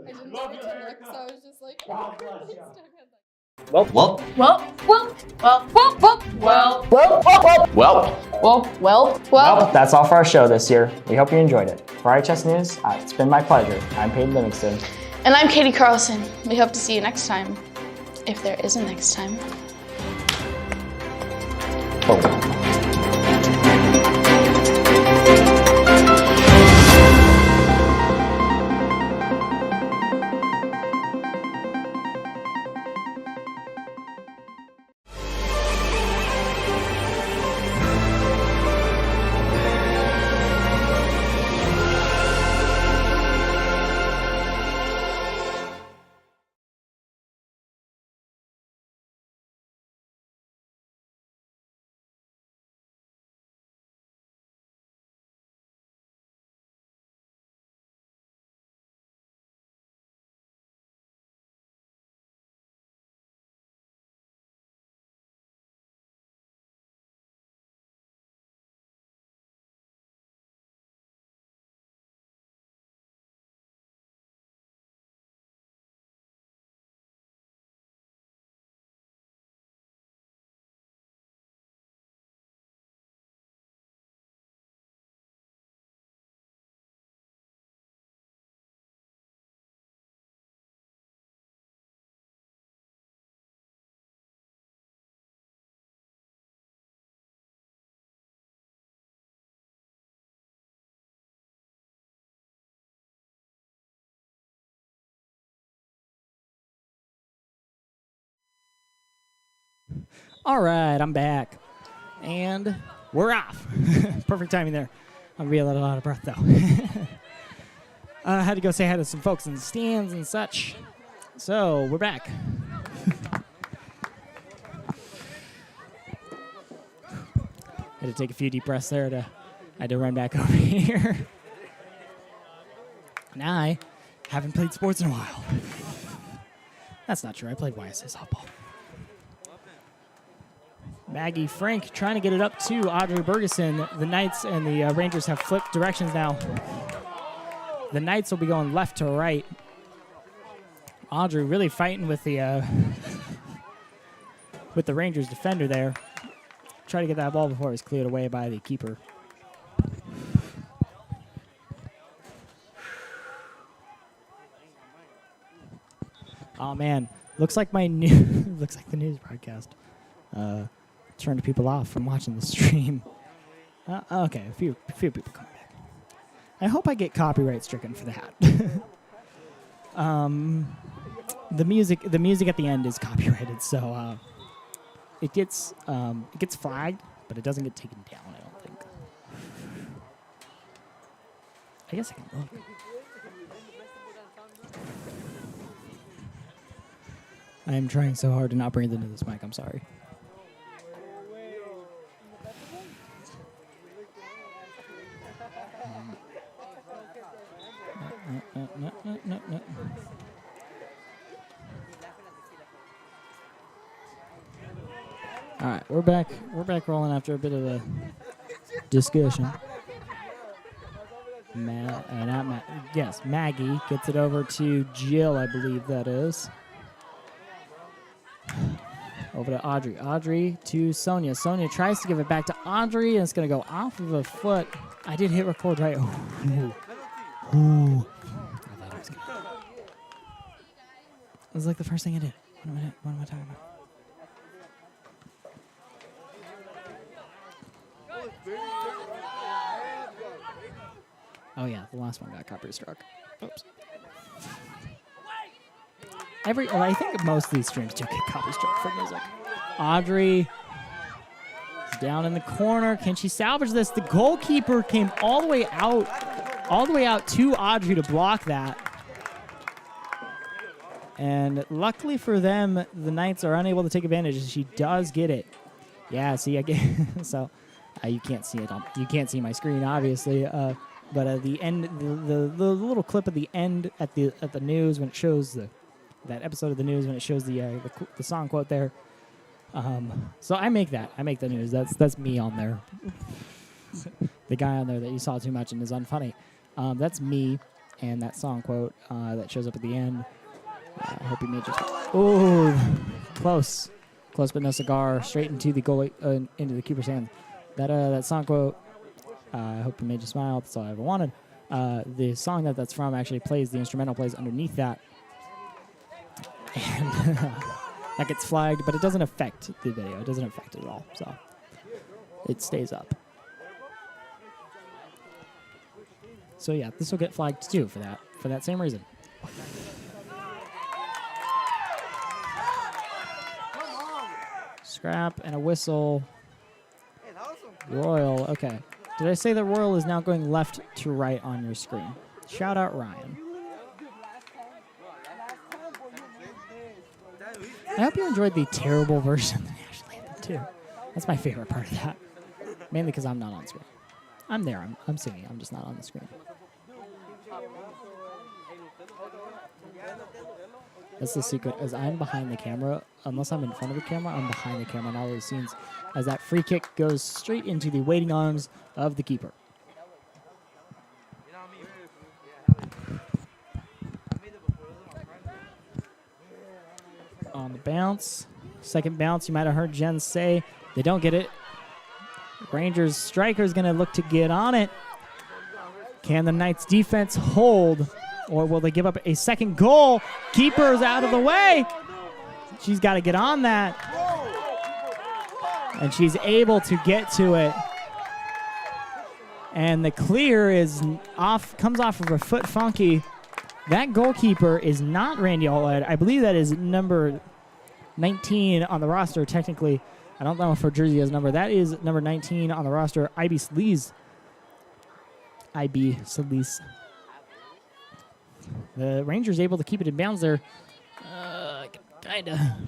I didn't know what to look, so I was just like, Well. Well, That's all for our show this year. We hope you enjoyed it. For RHS News, it's been my pleasure. I'm Peyton Livingston. and I'm Katie Carlson. We hope to see you next time, if there is a next time. Boom. All right, I'm back. And we're off. Perfect timing there. I'm going to be a little out of breath, though. I had to go say hi to some folks in the stands and such. So, we're back. Had to take a few deep breaths there. I had to run back over here. And I haven't played sports in a while. That's not true. I played YSA softball. Maggie Frank trying to get it up to Audrey Bergeson. The Knights and the Rangers have flipped directions now. The Knights will be going left to right. Audrey really fighting with the Rangers defender there. Try to get that ball before it was cleared away by the keeper. Oh man, looks like my looks like the news broadcast turned people off from watching the stream. Okay, a few people coming back. I hope I get copyright stricken for that. The music at the end is copyrighted, so it gets flagged, but it doesn't get taken down, I don't think. I guess I can look. I am trying so hard to not breathe into this mic, I'm sorry. No. All right, we're back. We're back rolling after a bit of a discussion. Maggie gets it over to Jill, I believe that is. Over to Audrey. Audrey to Sonia. Sonia tries to give it back to Audrey, and it's going to go off of a foot. I did hit record right. Ooh. I thought I was going to. It was like the first thing I did. What am I talking about? Oh yeah, the last one got copyright struck. Oops. I think most of these streams do get copyright struck for music. Audrey is down in the corner. Can she salvage this? The goalkeeper came all the way out to Audrey to block that. And luckily for them, the Knights are unable to take advantage. She does get it. Yeah, see, again, so you can't see it. You can't see my screen, obviously. But at the end, the little clip at the end at the news when it shows that episode of the news when it shows the song quote there. So I make that. I make the news. That's me on there. The guy on there that you saw too much and is unfunny. That's me and that song quote that shows up at the end. I hope you made just. Oh, close but no cigar. Straight into the goalie, into the keeper's hands. That song quote. I hope you made you smile. That's all I ever wanted. The song that's from actually plays. The instrumental plays underneath that, and that gets flagged. But it doesn't affect the video. It doesn't affect it at all. So it stays up. So yeah, this will get flagged too for that same reason. Scrap and a whistle. Royal, okay. Did I say that Royal is now going left to right on your screen? Shout out Ryan. I hope you enjoyed the terrible version of the national anthem too. That's my favorite part of that. Mainly because I'm not on screen. I'm there, I'm singing, I'm just not on the screen. That's the secret, as I'm behind the camera. Unless I'm in front of the camera, I'm behind the camera in all those scenes. As that free kick goes straight into the waiting arms of the keeper. On the bounce. Second bounce, you might have heard Jen say. They don't get it. Rangers striker is going to look to get on it. Can the Knights defense hold? Or will they give up a second goal? Keeper's out of the way. She's got to get on that. And she's able to get to it. And the clear is off, comes off of her foot funky. That goalkeeper is not Randy Allred. I believe that is number 19 on the roster, technically. I don't know if her jersey has a number. That is number 19 on the roster, IB Solis. IB Solis. The Rangers able to keep it in bounds there. Kinda.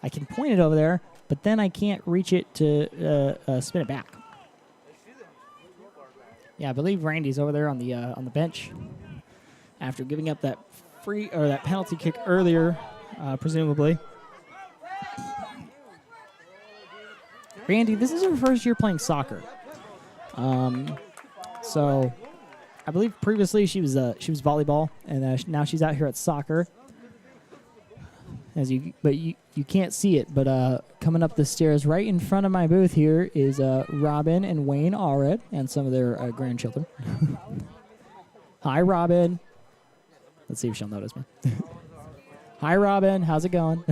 I can point it over there, but then I can't reach it to spin it back. Yeah, I believe Randy's over there on the bench after giving up that that penalty kick earlier, presumably. Randy, this is her first year playing soccer. So I believe previously she was volleyball, and now she's out here at soccer. But you can't see it, but coming up the stairs right in front of my booth here is Robin and Wayne Allred and some of their grandchildren. Hi, Robin. Let's see if she'll notice me. Hi, Robin. How's it going?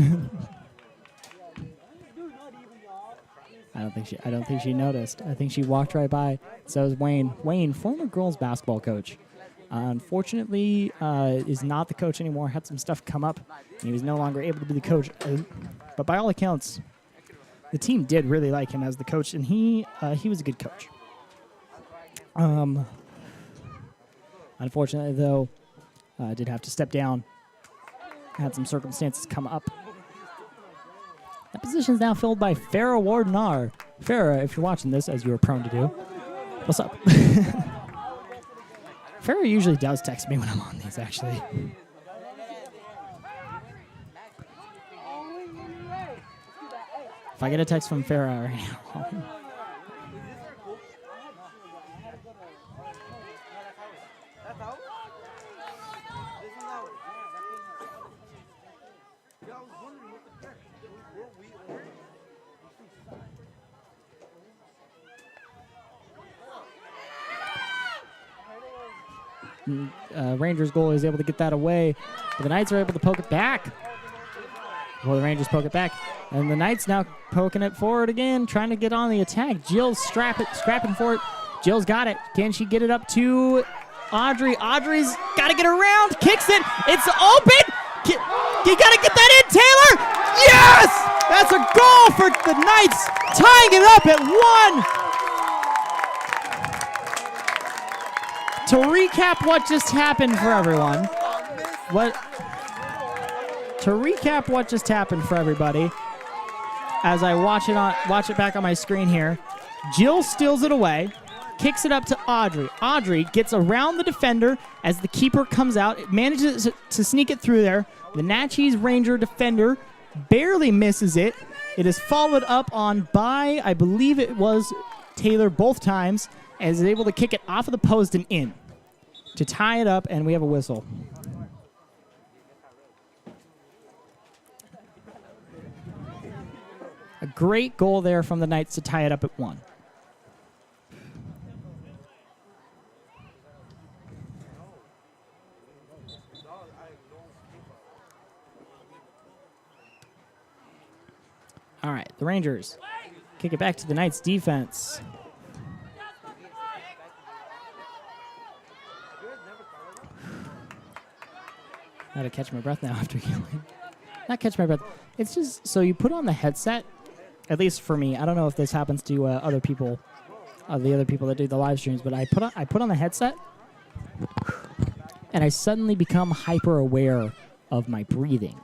I don't think she noticed. I think she walked right by. So is Wayne. Wayne, former girls basketball coach. Unfortunately, is not the coach anymore. Had some stuff come up, and he was no longer able to be the coach. But by all accounts, the team did really like him as the coach, and he was a good coach. Unfortunately, though, did have to step down. Had some circumstances come up. That position is now filled by Farrah Wardenar. Farrah, if you're watching this, as you are prone to do, what's up? Farrah usually does text me when I'm on these, actually. If I get a text from Farrah right now. Rangers goalie is able to get that away, but the Knights are able to poke it back. Well, the Rangers poke it back, and the Knights now poking it forward again, trying to get on the attack. Jill's scrapping for it. Jill's got it. Can she get it up to Audrey? Audrey's got to get around, kicks it. It's open. You got to get that in, Taylor. Yes! That's a goal for the Knights, tying it up at 1. To recap what just happened for everyone, as I watch it back on my screen here, Jill steals it away, kicks it up to Audrey. Audrey gets around the defender as the keeper comes out. It manages to sneak it through there. The Naches Ranger defender barely misses it. It is followed up on by, I believe it was Taylor both times, as is able to kick it off of the post and in to tie it up, and we have a whistle. A great goal there from the Knights to tie it up at 1. All right, the Rangers kick it back to the Knights defense. I had to catch my breath now after yelling. Not catch my breath. It's just, so you put on the headset, at least for me. I don't know if this happens to other people, the other people that do the live streams, but I put on the headset, and I suddenly become hyper aware of my breathing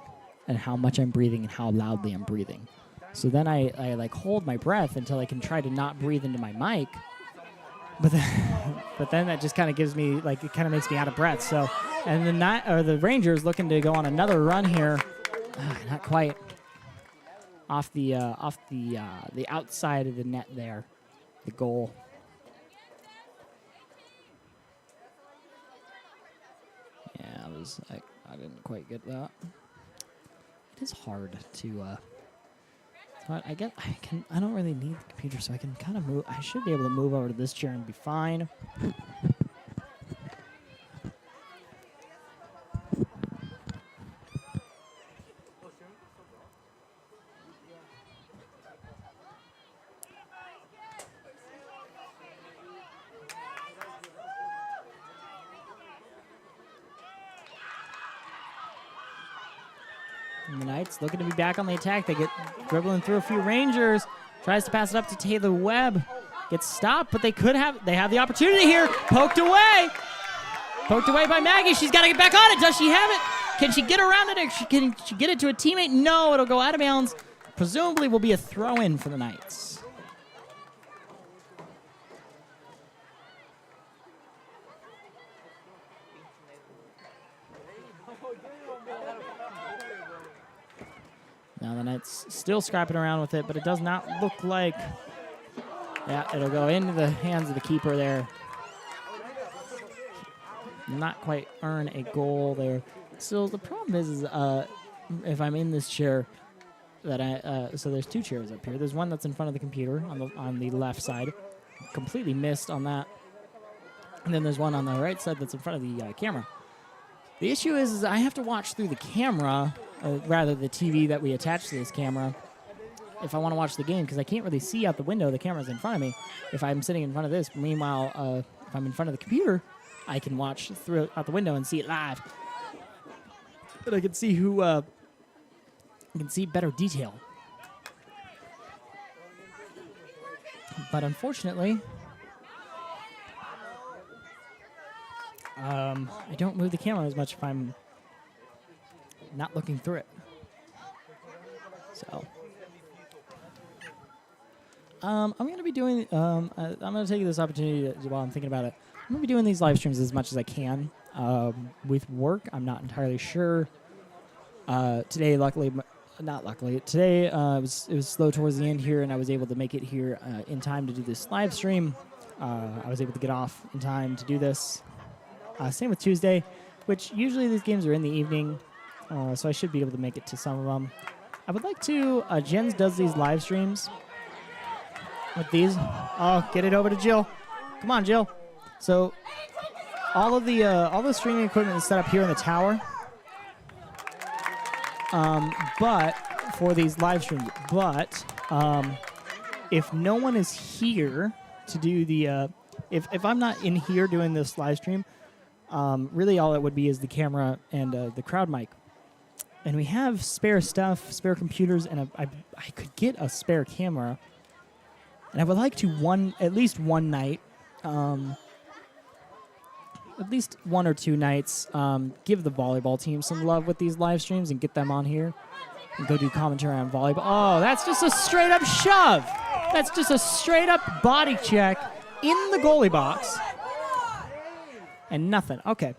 and how much I'm breathing and how loudly I'm breathing. So then I like hold my breath until I can try to not breathe into my mic. But then that just kind of gives me, like, it kind of makes me out of breath. So, and the Rangers looking to go on another run here. Not quite. Off the outside of the net there, the goal. Yeah, I didn't quite get that. It is hard to. I don't really need the computer, so I can kind of move. I should be able to move over to this chair and be fine. And the Knights looking to be back on the attack. They get dribbling through a few Rangers. Tries to pass it up to Taylor Webb. Gets stopped, but they have the opportunity here. Poked away. Poked away by Maggie. She's got to get back on it. Does she have it? Can she get around it? Can she get it to a teammate? No, it'll go out of bounds. Presumably will be a throw-in for the Knights. Now the Knights still scrapping around with it, but it does not look like... Yeah, it'll go into the hands of the keeper there. Not quite earn a goal there. So the problem is if I'm in this chair, that so there's two chairs up here. There's one that's in front of the computer on the left side. Completely missed on that. And then there's one on the right side that's in front of the camera. The issue is I have to watch through the camera, rather the TV that we attach to this camera, if I want to watch the game, because I can't really see out the window. The camera's in front of me. If I'm sitting in front of this, meanwhile, if I'm in front of the computer, I can watch through out the window and see it live. But I can see I can see better detail. But unfortunately, I don't move the camera as much if I'm not looking through it. So I'm going to be doing, I'm going to take this opportunity while I'm thinking about it. I'm going to be doing these live streams as much as I can. With work, I'm not entirely sure. Today, today it was slow towards the end here, and I was able to make it here in time to do this live stream. I was able to get off in time to do this. Same with Tuesday, which usually these games are in the evening, so I should be able to make it to some of them. I would like to, Jens does these live streams with these. Oh, get it over to Jill. Come on, Jill. So all the streaming equipment is set up here in the tower. But for these live streams, if no one is here to do the, if I'm not in here doing this live stream, really all it would be is the camera and the crowd mic. And we have spare stuff, spare computers, and I could get a spare camera. And I would like to at least one night, at least one or two nights, give the volleyball team some love with these live streams and get them on here and go do commentary on volleyball. Oh, that's just a straight up shove. That's just a straight up body check in the goalie box. And nothing. Okay.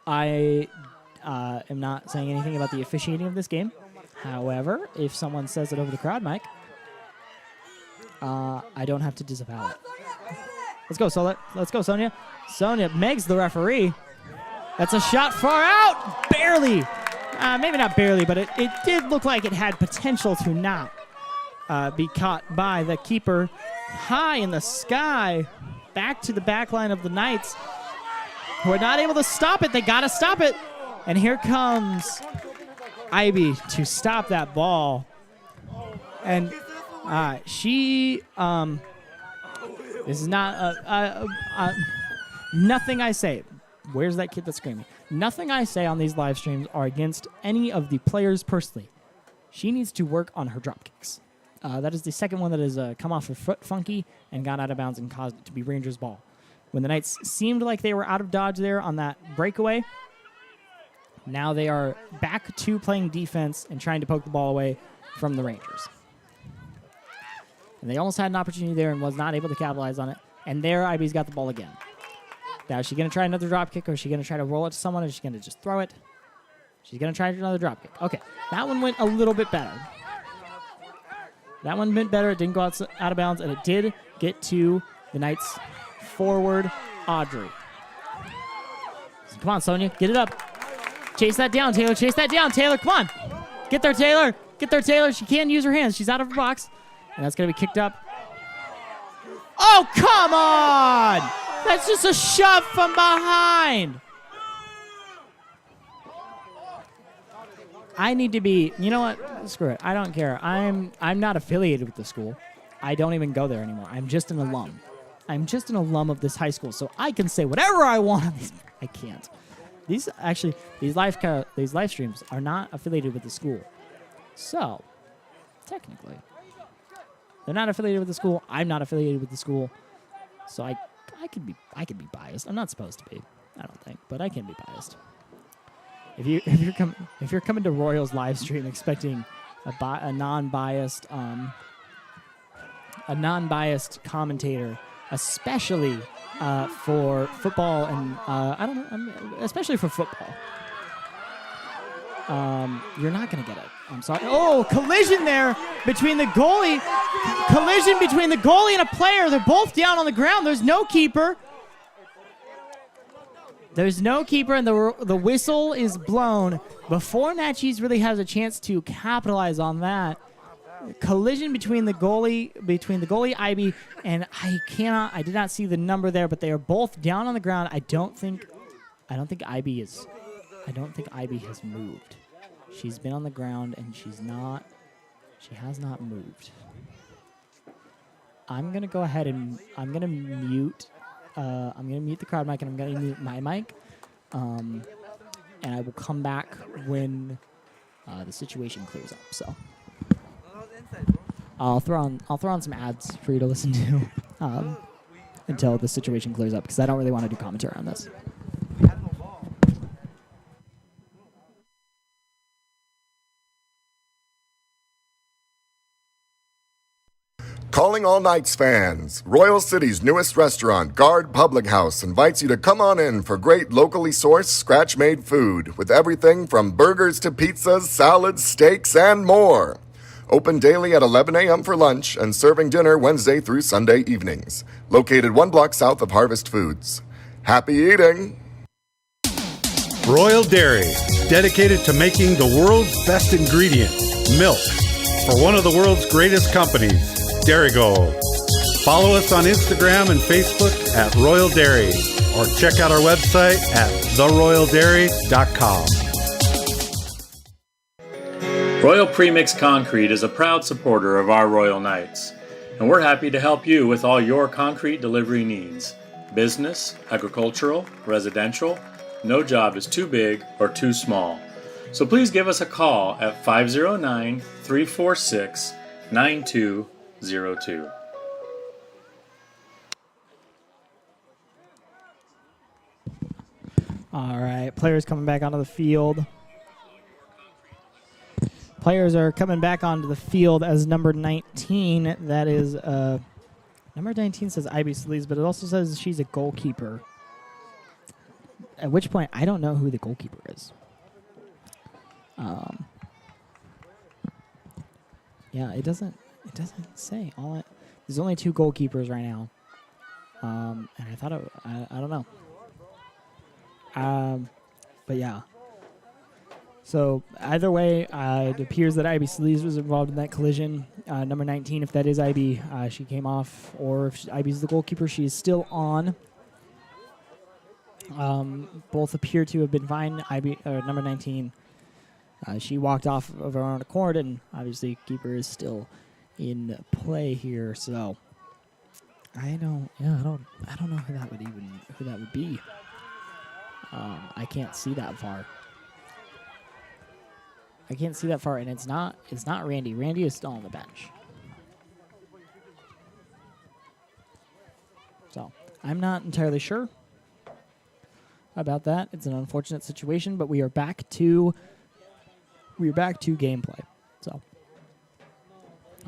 I am not saying anything about the officiating of this game. However, if someone says it over the crowd mic, I don't have to disavow it. Let's go, Sola. Let's go, Sonia. Sonia, Meg's the referee. That's a shot far out. Barely. Maybe not barely, but it did look like it had potential to not be caught by the keeper. High in the sky. Back to the back line of the Knights, who are not able to stop it. They got to stop it. And here comes Ivy to stop that ball. And she... This is not nothing I say. Where's that kid that's screaming? Nothing I say on these live streams are against any of the players personally. She needs to work on her drop kicks. That is the second one that has come off her foot funky and got out of bounds and caused it to be Rangers' ball. When the Knights seemed like they were out of dodge there on that breakaway, now they are back to playing defense and trying to poke the ball away from the Rangers. And they almost had an opportunity there and was not able to capitalize on it. And there, Ivy's got the ball again. Now, is she going to try another drop kick, or is she going to try to roll it to someone, or is she going to just throw it? She's going to try another drop kick. Okay, that one went a little bit better. That one went better. It didn't go out of bounds, and it did get to the Knights forward, Audrey. So come on, Sonia. Get it up. Chase that down, Taylor. Chase that down, Taylor. Come on. Get there, Taylor. Get there, Taylor. She can't use her hands. She's out of her box. And that's going to be kicked up. Oh, come on! That's just a shove from behind. I need to be, you know what? Screw it. I don't care. I'm not affiliated with the school. I don't even go there anymore. I'm just an alum. I'm just an alum of this high school, so I can say whatever I want. I can't. these live streams are not affiliated with the school. So, technically, they're not affiliated with the school. I'm not affiliated with the school. So I could be biased. I'm not supposed to be, I don't think, but I can be biased. If you're coming to Royals live stream expecting a non-biased commentator, especially for football and especially for football, you're not gonna get it. I'm sorry. Oh, collision there between the goalie. Collision between the goalie and a player. They're both down on the ground. There's no keeper. There's no keeper, and the whistle is blown before Naches really has a chance to capitalize on that. Collision between the goalie Ivy, and I did not see the number there, but they are both down on the ground. I don't think Ivy has moved. She's been on the ground and she has not moved. I'm gonna go ahead and I'm gonna mute the crowd mic, and I'm gonna mute my mic. And I will come back when the situation clears up. So I'll throw on some ads for you to listen to until the situation clears up, because I don't really want to do commentary on this. Calling all Knights fans, Royal City's newest restaurant, Guard Public House, invites you to come on in for great locally sourced, scratch-made food with everything from burgers to pizzas, salads, steaks, and more. Open daily at 11 a.m. for lunch and serving dinner Wednesday through Sunday evenings. Located 1 block south of Harvest Foods. Happy eating! Royal Dairy, dedicated to making the world's best ingredient, milk, for one of the world's greatest companies, Dairy Gold. Follow us on Instagram and Facebook at Royal Dairy, or check out our website at theroyaldairy.com. Royal Premix Concrete is a proud supporter of our Royal Knights, and we're happy to help you with all your concrete delivery needs. Business, agricultural, residential, no job is too big or too small. So please give us a call at 509-346-9202. All right, players coming back onto the field. Players are coming back onto the field as number 19. That is, number 19 says Ivy Sleaze, but it also says she's a goalkeeper. At which point, I don't know who the goalkeeper is. Yeah, it doesn't say. There's only 2 goalkeepers right now. And I thought I don't know. But yeah. So either way, it appears that Ivy Sleaze was involved in that collision. Number 19, if that is Ivy, she came off, or if Ivy's the goalkeeper, she is still on. Both appear to have been fine. Number 19, she walked off of her own accord, and obviously keeper is still in play here. So I don't know who that would be. I can't see that far. And it's not Randy. Randy is still on the bench. So I'm not entirely sure about that. It's an unfortunate situation, but we are back to gameplay. So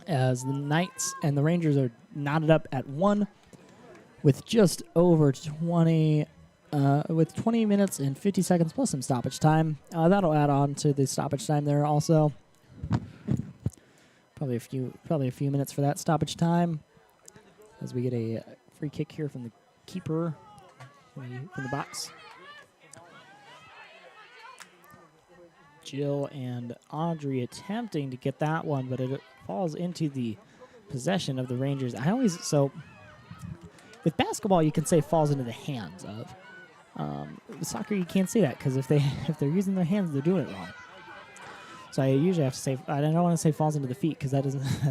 as the Knights and the Rangers are knotted up at 1 with just over 20 minutes and 50 seconds plus some stoppage time. That'll add on to the stoppage time there also. Probably a few minutes for that stoppage time as we get a free kick here from the keeper from the box. Jill and Audrey attempting to get that one, but it falls into the possession of the Rangers. With basketball, you can say falls into the hands of. With soccer, you can't say that, because if they're using their hands, they're doing it wrong. So I usually have to say, I don't want to say falls into the feet, because that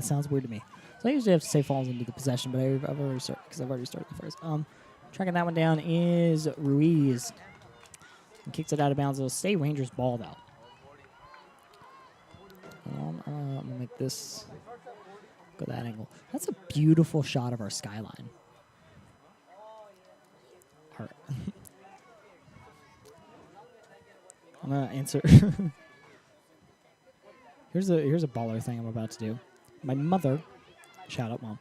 sounds weird to me. So I usually have to say falls into the possession, but I've already started the first. Tracking that one down is Ruiz. and kicks it out of bounds. It'll stay Rangers ball, though. I'm going to make this go that angle. That's a beautiful shot of our skyline. All right. I'm going to answer. Here's a baller thing I'm about to do. My mother, shout out mom,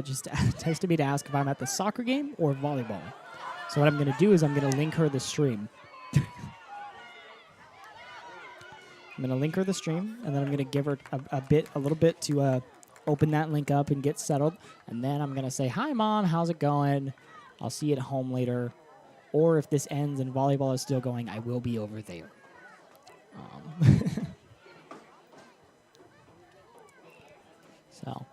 just texted me to ask if I'm at the soccer game or volleyball. So what I'm going to do is I'm going to link her the stream. I'm going to link her the stream, and then I'm going to give her a little bit to open that link up and get settled. And then I'm going to say, hi, Mom, how's it going? I'll see you at home later. Or if this ends and volleyball is still going, I will be over there. So,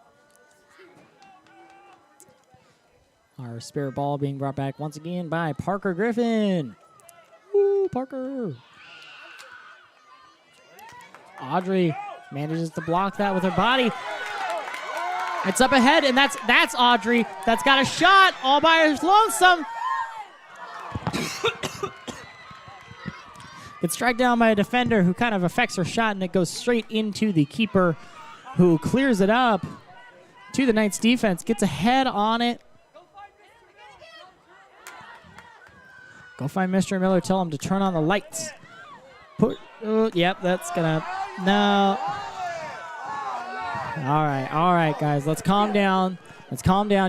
our spirit ball being brought back once again by Parker Griffin. Woo, Parker. Audrey manages to block that with her body. It's up ahead, and that's Audrey. That's got a shot all by her lonesome. Gets struck down by a defender who kind of affects her shot, and it goes straight into the keeper, who clears it up to the Knights defense. Gets a head on it. Go find Mr. Miller. Tell him to turn on the lights. Yep, that's gonna. No. All right, guys. Let's calm down.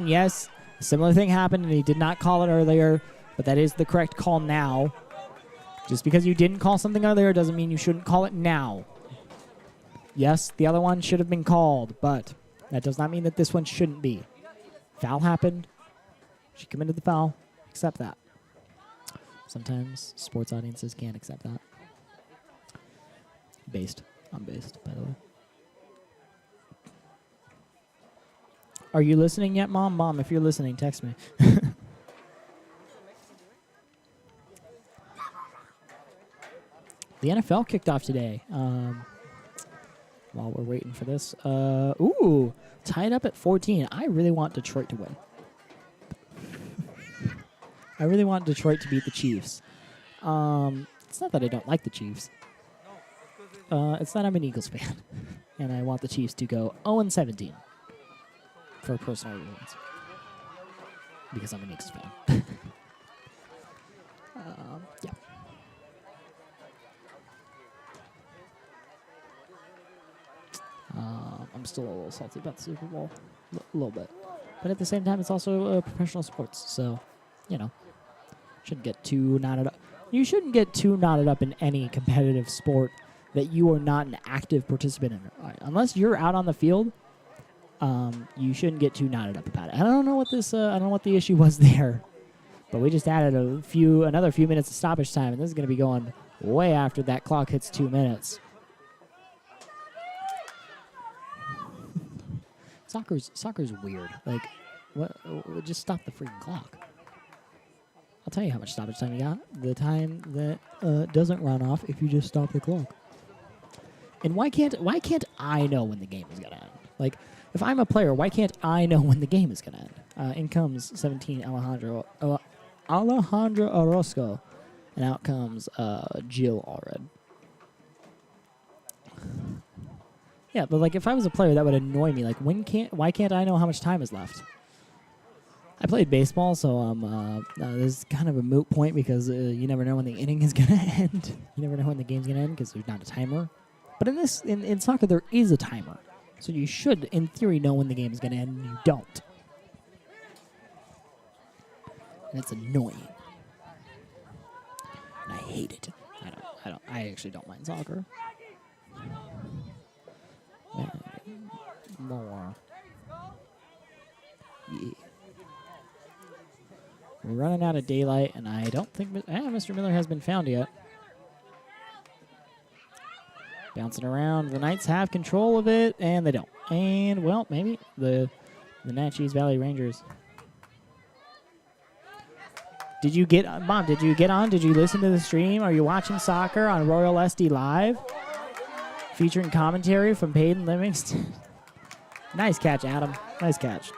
Yes, a similar thing happened, and he did not call it earlier, but that is the correct call now. Just because you didn't call something earlier doesn't mean you shouldn't call it now. Yes, the other one should have been called, but that does not mean that this one shouldn't be. Foul happened. She committed the foul. Accept that. Sometimes sports audiences can't accept that. I'm based, by the way. Are you listening yet, Mom? Mom, if you're listening, text me. The NFL kicked off today. While we're waiting for this. Tied up at 14. I really want Detroit to win. I really want Detroit to beat the Chiefs. It's not that I don't like the Chiefs. It's that I'm an Eagles fan. And I want the Chiefs to go 0-17. For personal reasons. Because I'm an Eagles fan. Yeah. I'm still a little salty about the Super Bowl. A little bit. But at the same time, it's also professional sports. So, shouldn't get too knotted up. You shouldn't get too knotted up in any competitive sport that you are not an active participant in. Unless you're out on the field, you shouldn't get too knotted up about it. I don't know what this. I don't know what the issue was there, but we just added another few minutes of stoppage time, and this is going to be going way after that clock hits 2 minutes. Soccer's weird. Like, what? Just stop the freaking clock. I'll tell you how much stoppage time you got. The time that doesn't run off if you just stop the clock. And why can't I know when the game is gonna end? Like, if I'm a player, why can't I know when the game is gonna end? In comes 17 Alejandro Orozco, and out comes Jill Allred. Yeah, but like if I was a player, that would annoy me. Like, why can't I know how much time is left? I played baseball, so this is kind of a moot point because you never know when the inning is gonna end. You never know when the game's gonna end because there's not a timer. But in soccer, there is a timer, so you should, in theory, know when the game is gonna end, and you don't. And it's annoying, and I hate it. I actually don't mind soccer. More. Yeah. We're running out of daylight, and I don't think Mr. Miller has been found yet. Bouncing around. The Knights have control of it, and they don't. And, well, maybe the Naches Valley Rangers. Mom, did you get on? Did you listen to the stream? Are you watching soccer on Royal SD Live? Featuring commentary from Peyton Livingston. Nice catch, Adam. Nice catch.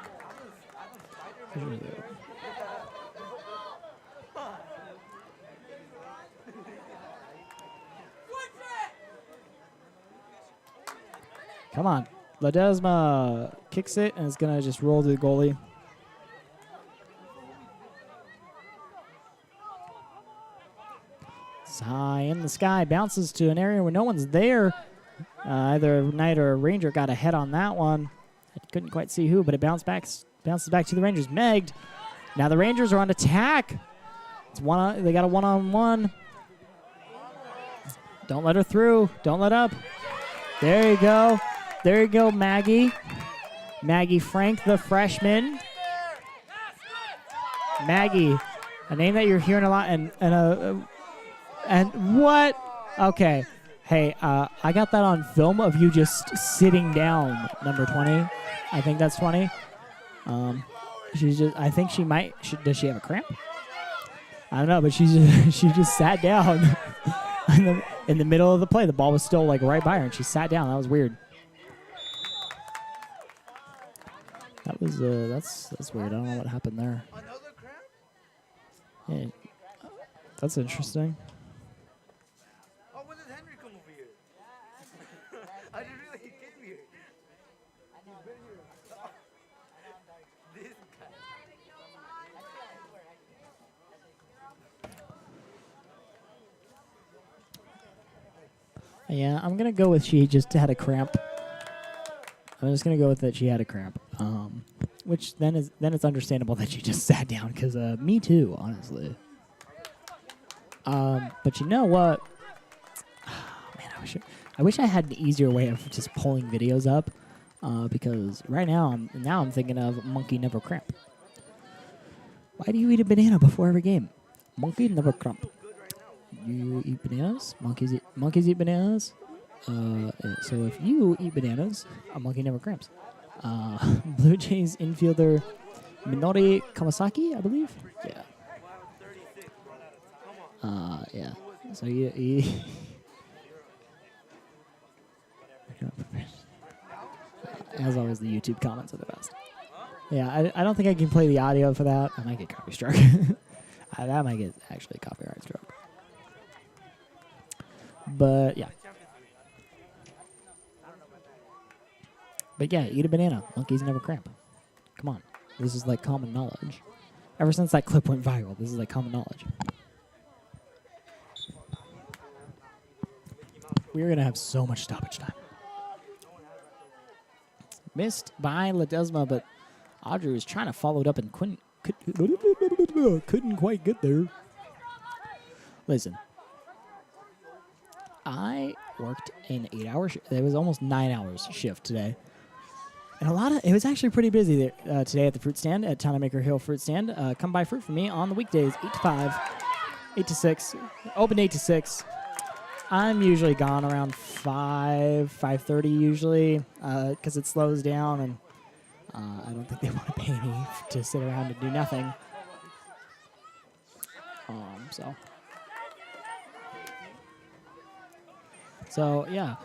Come on. Ledesma kicks it, and it's going to just roll to the goalie. It's high in the sky. Bounces to an area where no one's there. Either a Knight or a Ranger got a head on that one. I couldn't quite see who, but it bounces back to the Rangers. Megged. Now the Rangers are on attack. It's they got a one-on-one. Don't let her through. Don't let up. There you go. There you go, Maggie. Maggie Frank, the freshman. Maggie, a name that you're hearing a lot, and what? Okay. Hey, I got that on film of you just sitting down, number 20. I think that's 20. I think she might. Does she have a cramp? I don't know, but she just sat down in the middle of the play. The ball was still like right by her, and she sat down. That was weird. That was that's weird. I don't know what happened there. Yeah, that's interesting. Yeah, I'm going to go with she just had a cramp. I'm just going to go with that she had a cramp. Which then it's understandable that she just sat down, because me too, honestly. But you know what? Man, I wish I had an easier way of just pulling videos up, because right now I'm thinking of monkey never cramp. Why do you eat a banana before every game? Monkey never cramp. You eat bananas? Monkeys eat bananas? So if you eat bananas, a monkey never cramps. Blue Jays infielder Minori Kamasaki, I believe? Yeah. Yeah. So you as always, the YouTube comments are the best. Yeah, I don't think I can play the audio for that. I might get copy struck. That might get actually copyright struck. But yeah. But yeah, eat a banana. Monkeys never cramp. Come on. This is like common knowledge. Ever since that clip went viral, this is like common knowledge. We're going to have so much stoppage time. Missed by Ledesma, but Audrey was trying to follow it up and couldn't quite get there. Listen. I worked an 8-hour shift. It was almost 9 hours shift today. And it was actually pretty busy there, today at the fruit stand, at Tonamaker Hill Fruit Stand. Come buy fruit for me on the weekdays, 8 to 5, 8 to 6, open 8 to 6. I'm usually gone around 5:30 usually, because it slows down, and I don't think they want to pay me to sit around and do nothing. So yeah,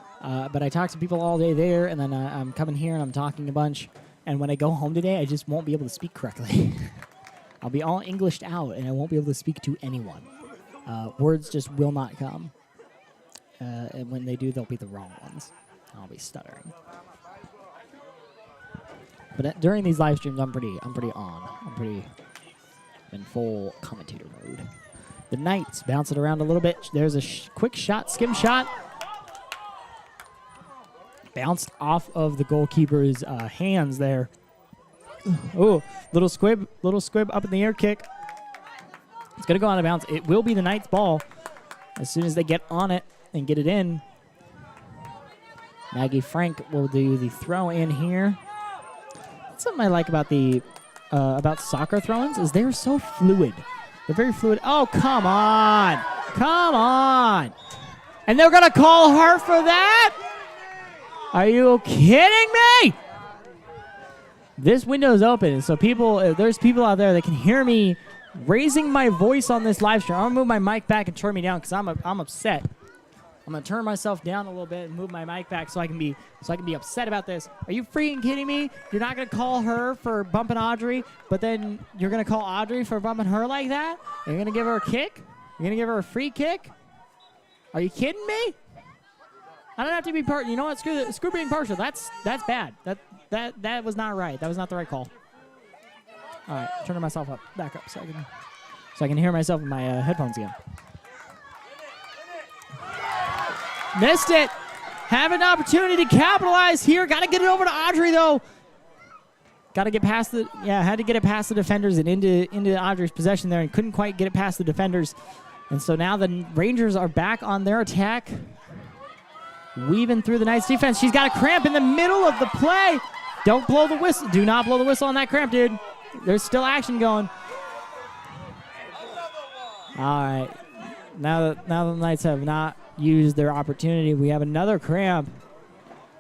but I talk to people all day there, and then I'm coming here and I'm talking a bunch. And when I go home today, I just won't be able to speak correctly. I'll be all Englished out, and I won't be able to speak to anyone. Words just will not come. And when they do, they'll be the wrong ones. I'll be stuttering. But during these live streams, I'm pretty on. I'm pretty in full commentator mode. The Knights bounce it around a little bit. There's a quick shot, skim shot. Bounced off of the goalkeeper's hands there. Oh, little squib up in the air kick. It's going to go out of bounds. It will be the Knights' ball as soon as they get on it and get it in. Maggie Frank will do the throw in here. That's something I like about about soccer throw-ins is they're so fluid. They're very fluid. Oh, come on. Come on. And they're going to call her for that? Are you kidding me? This window's open, so there's people out there that can hear me raising my voice on this live stream. I'm gonna move my mic back and turn me down because I'm upset. I'm gonna turn myself down a little bit and move my mic back so I can be upset about this. Are you freaking kidding me? You're not gonna call her for bumping Audrey, but then you're gonna call Audrey for bumping her like that? You're gonna give her a kick? You're gonna give her a free kick? Are you kidding me? I don't have to be part. You know what? Screw being partial. That's bad. That was not right. That was not the right call. All right, turning myself back up so I can hear myself in my headphones again. Missed it. Have an opportunity to capitalize here. Got to get it over to Audrey though. Got to get past had to get it past the defenders and into Audrey's possession there, and couldn't quite get it past the defenders. And so now the Rangers are back on their attack, weaving through the Knights defense. She's got a cramp in the middle of the play. Don't blow the whistle. Do not blow the whistle on that cramp, dude. There's still action going. All right. Now the Knights have not used their opportunity. We have another cramp.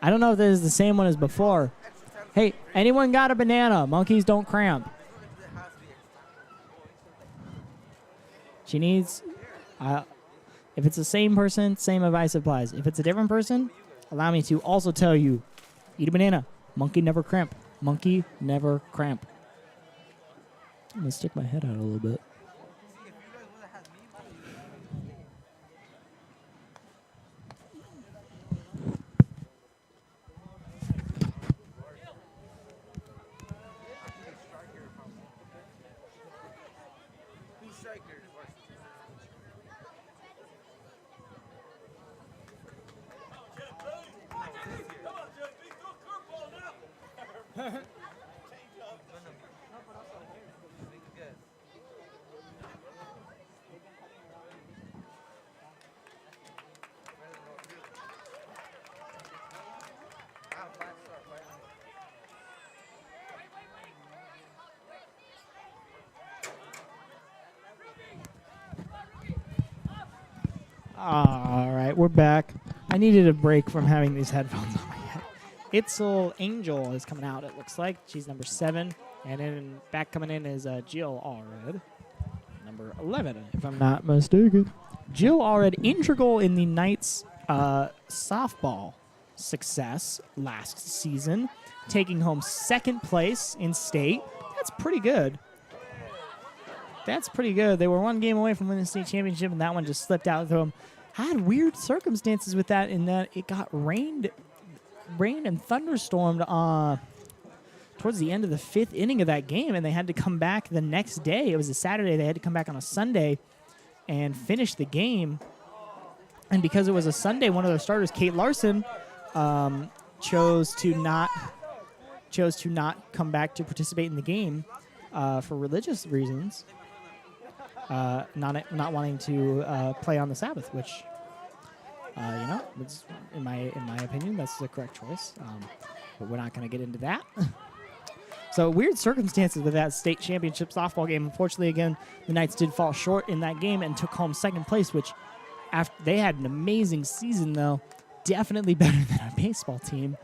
I don't know if this is the same one as before. Hey, anyone got a banana? Monkeys don't cramp. She needs, if it's the same person, same advice applies. If it's a different person, allow me to also tell you, eat a banana. Monkey never cramp. Monkey never cramp. I'm going to stick my head out a little bit. All right, we're back. I needed a break from having these headphones on my head. Itzel Angel is coming out, it looks like. She's number 7. And then back coming in is Jill Allred, number 11, if I'm not mistaken. Jill Allred, integral in the Knights' softball success last season, taking home 2nd place in state. That's pretty good. That's pretty good. They were 1 game away from winning the state championship, and that one just slipped out to them. Had weird circumstances with that in that it got rained and thunderstormed towards the end of the 5th inning of that game, and they had to come back the next day. It was a Saturday. They had to come back on a Sunday and finish the game. And because it was a Sunday, one of their starters, Kate Larson, chose to not come back to participate in the game for religious reasons. Not wanting to play on the Sabbath, which it's, in my opinion, that's the correct choice. But we're not going to get into that. So weird circumstances with that state championship softball game. Unfortunately, again, the Knights did fall short in that game and took home 2nd place, which after they had an amazing season, though, definitely better than our baseball team.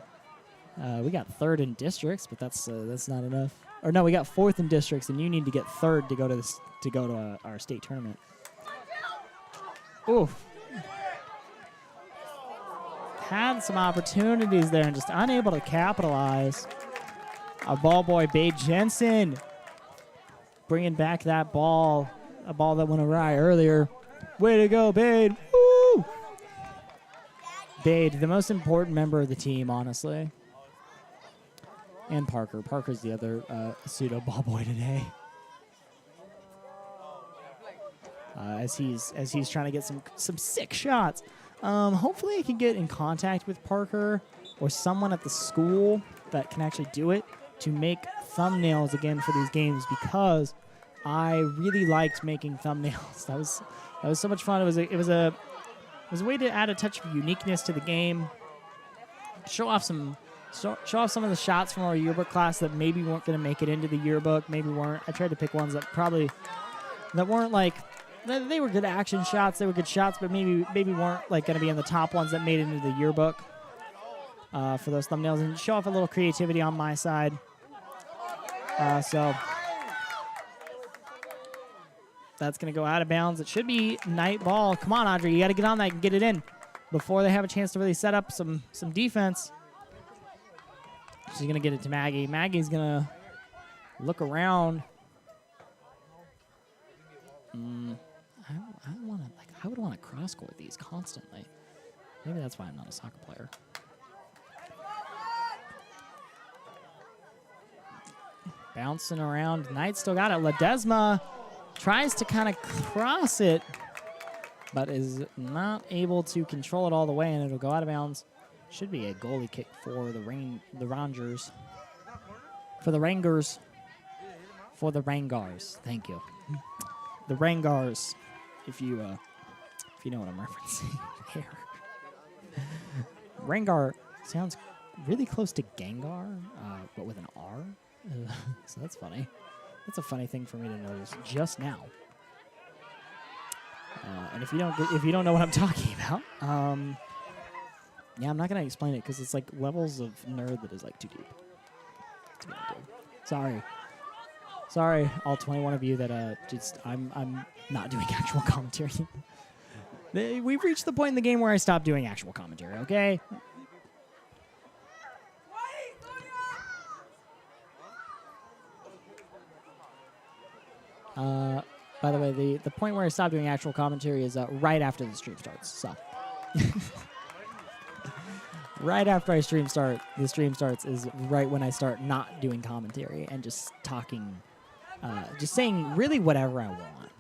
We got 3rd in districts, but that's not enough. Or no, we got 4th in districts, and you need to get 3rd to go to our state tournament. Oof. Had some opportunities there and just unable to capitalize. Our ball boy, Bade Jensen, bringing back that ball, a ball that went awry earlier. Way to go, Bade. Woo! Bade, the most important member of the team, honestly. And Parker. Parker's the other pseudo ball boy today. As he's trying to get some sick shots. Hopefully I can get in contact with Parker or someone at the school that can actually do it to make thumbnails again for these games, because I really liked making thumbnails. That was so much fun. It was a way to add a touch of uniqueness to the game. Show off some of the shots from our yearbook class that maybe weren't going to make it into the yearbook. Maybe weren't. I tried to pick ones that weren't like. They were good action shots. They were good shots, but maybe weren't like going to be in the top ones that made it into the yearbook for those thumbnails, and show off a little creativity on my side. So that's going to go out of bounds. It should be night ball. Come on, Audrey. You got to get on that and get it in before they have a chance to really set up some defense. She's going to get it to Maggie. Maggie's going to look around. I would want to cross court these constantly. Maybe that's why I'm not a soccer player. Bouncing around. Knight still got it. Ledesma tries to kind of cross it, but is not able to control it all the way, and it'll go out of bounds. Should be a goalie kick for the Rangers. For the Rangers. For the Rangers. Thank you. The Rangers, if you know what I'm referencing here. Rangar sounds really close to Gengar, but with an R. So that's funny. That's a funny thing for me to notice just now. And if you don't know what I'm talking about, yeah, I'm not gonna explain it because it's like levels of nerd that is like too deep. Sorry, all 21 of you that I'm not doing actual commentary. We've reached the point in the game where I stopped doing actual commentary. Okay. By the way, the point where I stop doing actual commentary is right after the stream starts. So, right after the stream starts is right when I start not doing commentary and just talking, just saying really whatever I want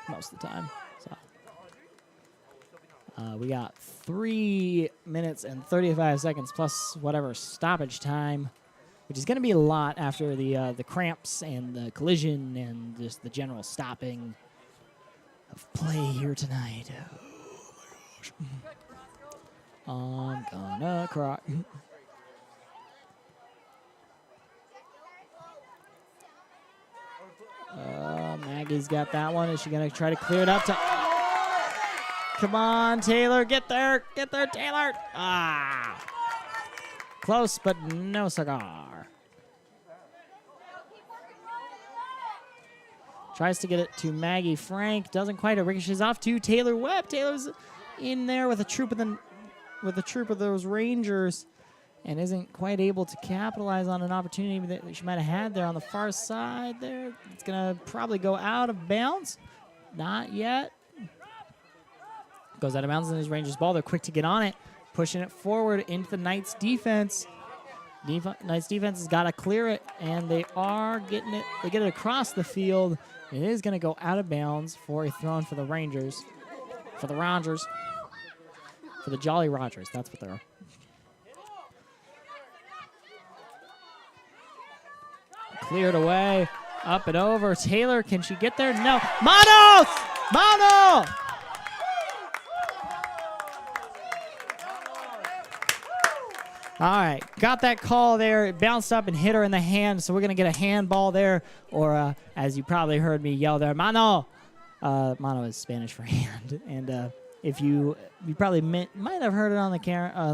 most of the time. So, we got 3 minutes and 35 seconds plus whatever stoppage time, which is going to be a lot after the cramps and the collision and just the general stopping of play here tonight. Oh my gosh. I'm gonna cry. Maggie's got that one. Is she going to try to clear it up to... Come on, Taylor. Get there. Get there, Taylor. Ah. Close, but no cigar. Tries to get it to Maggie Frank. Doesn't quite. It ricochets off to Taylor Webb. Taylor's in there with a troop of those Rangers, and isn't quite able to capitalize on an opportunity that she might have had there on the far side. There, it's gonna probably go out of bounds. Not yet. Goes out of bounds in his Rangers ball. They're quick to get on it, pushing it forward into the Knights defense. Knights defense has got to clear it, and they are getting it. They get it across the field. It is going to go out of bounds for a throw-in for the Rangers. For the Rogers. For the Jolly Rogers. That's what they are. Cleared away. Up and over. Taylor, can she get there? No. Manos! Mano! All right, got that call there. It bounced up and hit her in the hand, so we're going to get a handball there, or as you probably heard me yell there, mano. Mano is Spanish for hand, and if you probably might have heard it on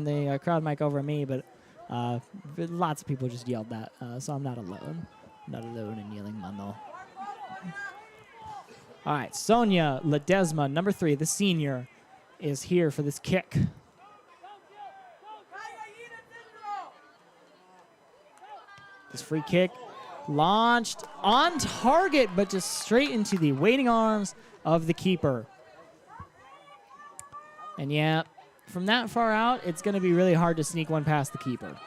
the crowd mic over me, but lots of people just yelled that, so I'm not alone. I'm not alone in yelling mano. All right, Sonia Ledesma, number 3, the senior, is here for this kick. This free kick launched on target, but just straight into the waiting arms of the keeper. And yeah, from that far out, it's going to be really hard to sneak one past the keeper.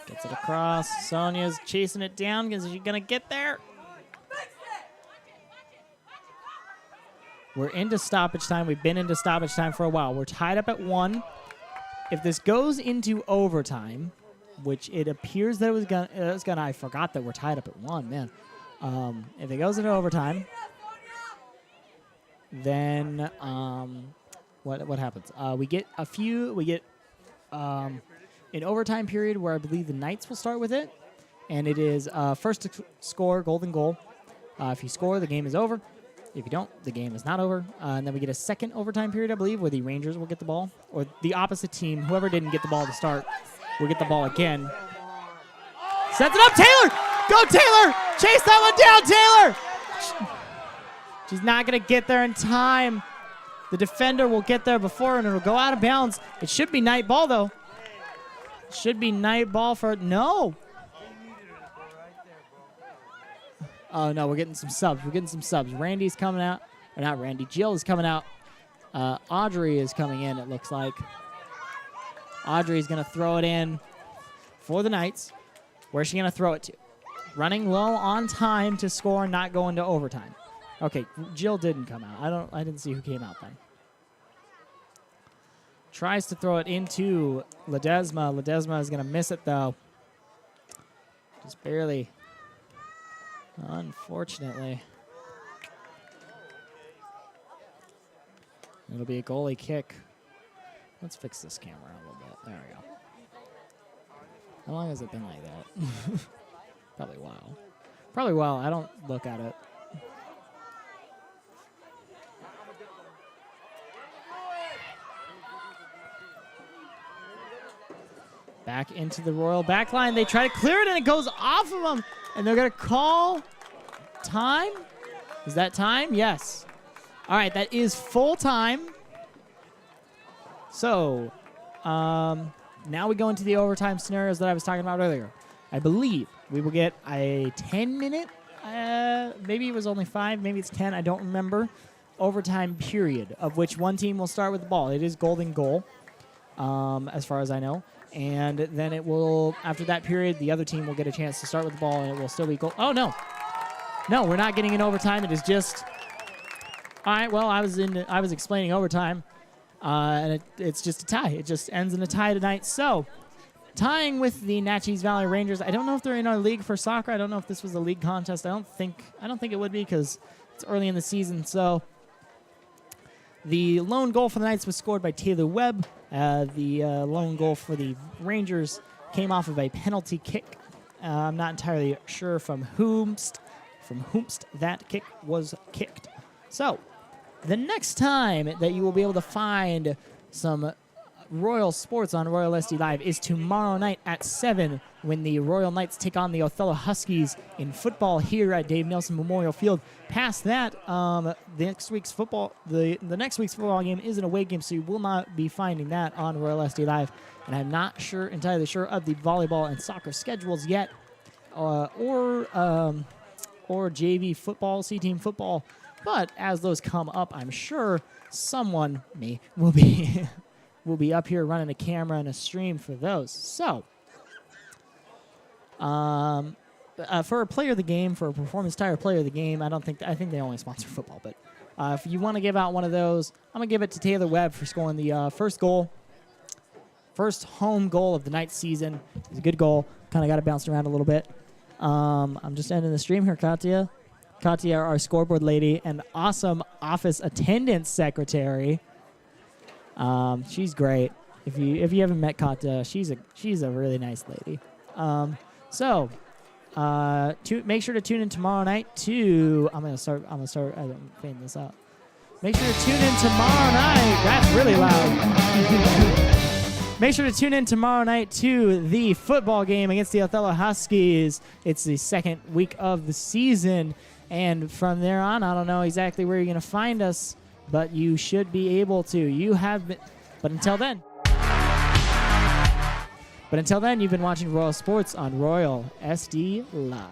Gets it across. Sonia's chasing it down. Is she going to get there? We're into stoppage time. We've been into stoppage time for a while. We're tied up at 1. If this goes into overtime, which it appears that it was gonna, I forgot that we're tied up at 1, man. If it goes into overtime, then what happens? We get an overtime period where I believe the Knights will start with it, and it is first to score, golden goal. If you score, the game is over. If you don't, the game is not over. And then we get a second overtime period, I believe, where the Rangers will get the ball. Or the opposite team, whoever didn't get the ball to start, will get the ball again. Sets it up, Taylor! Go, Taylor! Chase that one down, Taylor! She's not going to get there in time. The defender will get there before, and it'll go out of bounds. It should be night ball, though. It should be night ball for... No! Oh, no, we're getting some subs. We're getting some subs. Randy's coming out. Or not Randy. Jill is coming out. Audrey is coming in, it looks like. Audrey's going to throw it in for the Knights. Where's she going to throw it to? Running low on time to score, not going to overtime. Okay, Jill didn't come out. I didn't see who came out then. Tries to throw it into Ledesma. Ledesma is going to miss it, though. Just barely. Unfortunately. It'll be a goalie kick. Let's fix this camera a little bit. There we go. How long has it been like that? Probably a while. Probably a while. I don't look at it. Back into the Royal back line. They try to clear it, and it goes off of them. And they're going to call time. Is that time? Yes. All right, that is full time. So, now we go into the overtime scenarios that I was talking about earlier. I believe we will get a 10-minute, maybe it was only 5, maybe it's 10, I don't remember, overtime period, of which one team will start with the ball. It is golden goal, as far as I know. And then it will, after that period, the other team will get a chance to start with the ball, and it will still be goal. Oh, no. No, we're not getting an overtime. It is just... All right, well, I was explaining overtime, and it's just a tie. It just ends in a tie tonight. So, tying with the Naches Valley Rangers. I don't know if they're in our league for soccer. I don't know if this was a league contest. I don't think it would be because it's early in the season. So, the lone goal for the Knights was scored by Taylor Webb. The lone goal for the Rangers came off of a penalty kick. I'm not entirely sure from whomst that kick was kicked. So, the next time that you will be able to find some Royal Sports on Royal SD Live is tomorrow night at 7 when the Royal Knights take on the Othello Huskies in football here at Dave Nelson Memorial Field. Past that, the next week's football game is an away game, so you will not be finding that on Royal SD Live. And I'm not entirely sure of the volleyball and soccer schedules yet, or JV football, C-team football. But as those come up, I'm sure someone will be up here running a camera and a stream for those. So, for a player of the game, for a performance tire player of the game, I think they only sponsor football. But if you want to give out one of those, I'm gonna give it to Taylor Webb for scoring the first home goal of the Knights season. It was a good goal. Kind of got it bounced around a little bit. I'm just ending the stream here, Katya. Katya, our scoreboard lady and awesome office attendance secretary. She's great. If you haven't met Katya, she's a really nice lady. Make sure to tune in tomorrow night to. I'm gonna start. I'm fading this out. Make sure to tune in tomorrow night. That's really loud. Make sure to tune in tomorrow night to the football game against the Othello Huskies. It's the second week of the season. And from there on, I don't know exactly where you're going to find us, but you should be able to. You have been, but until then, you've been watching Royal Sports on Royal SD Live.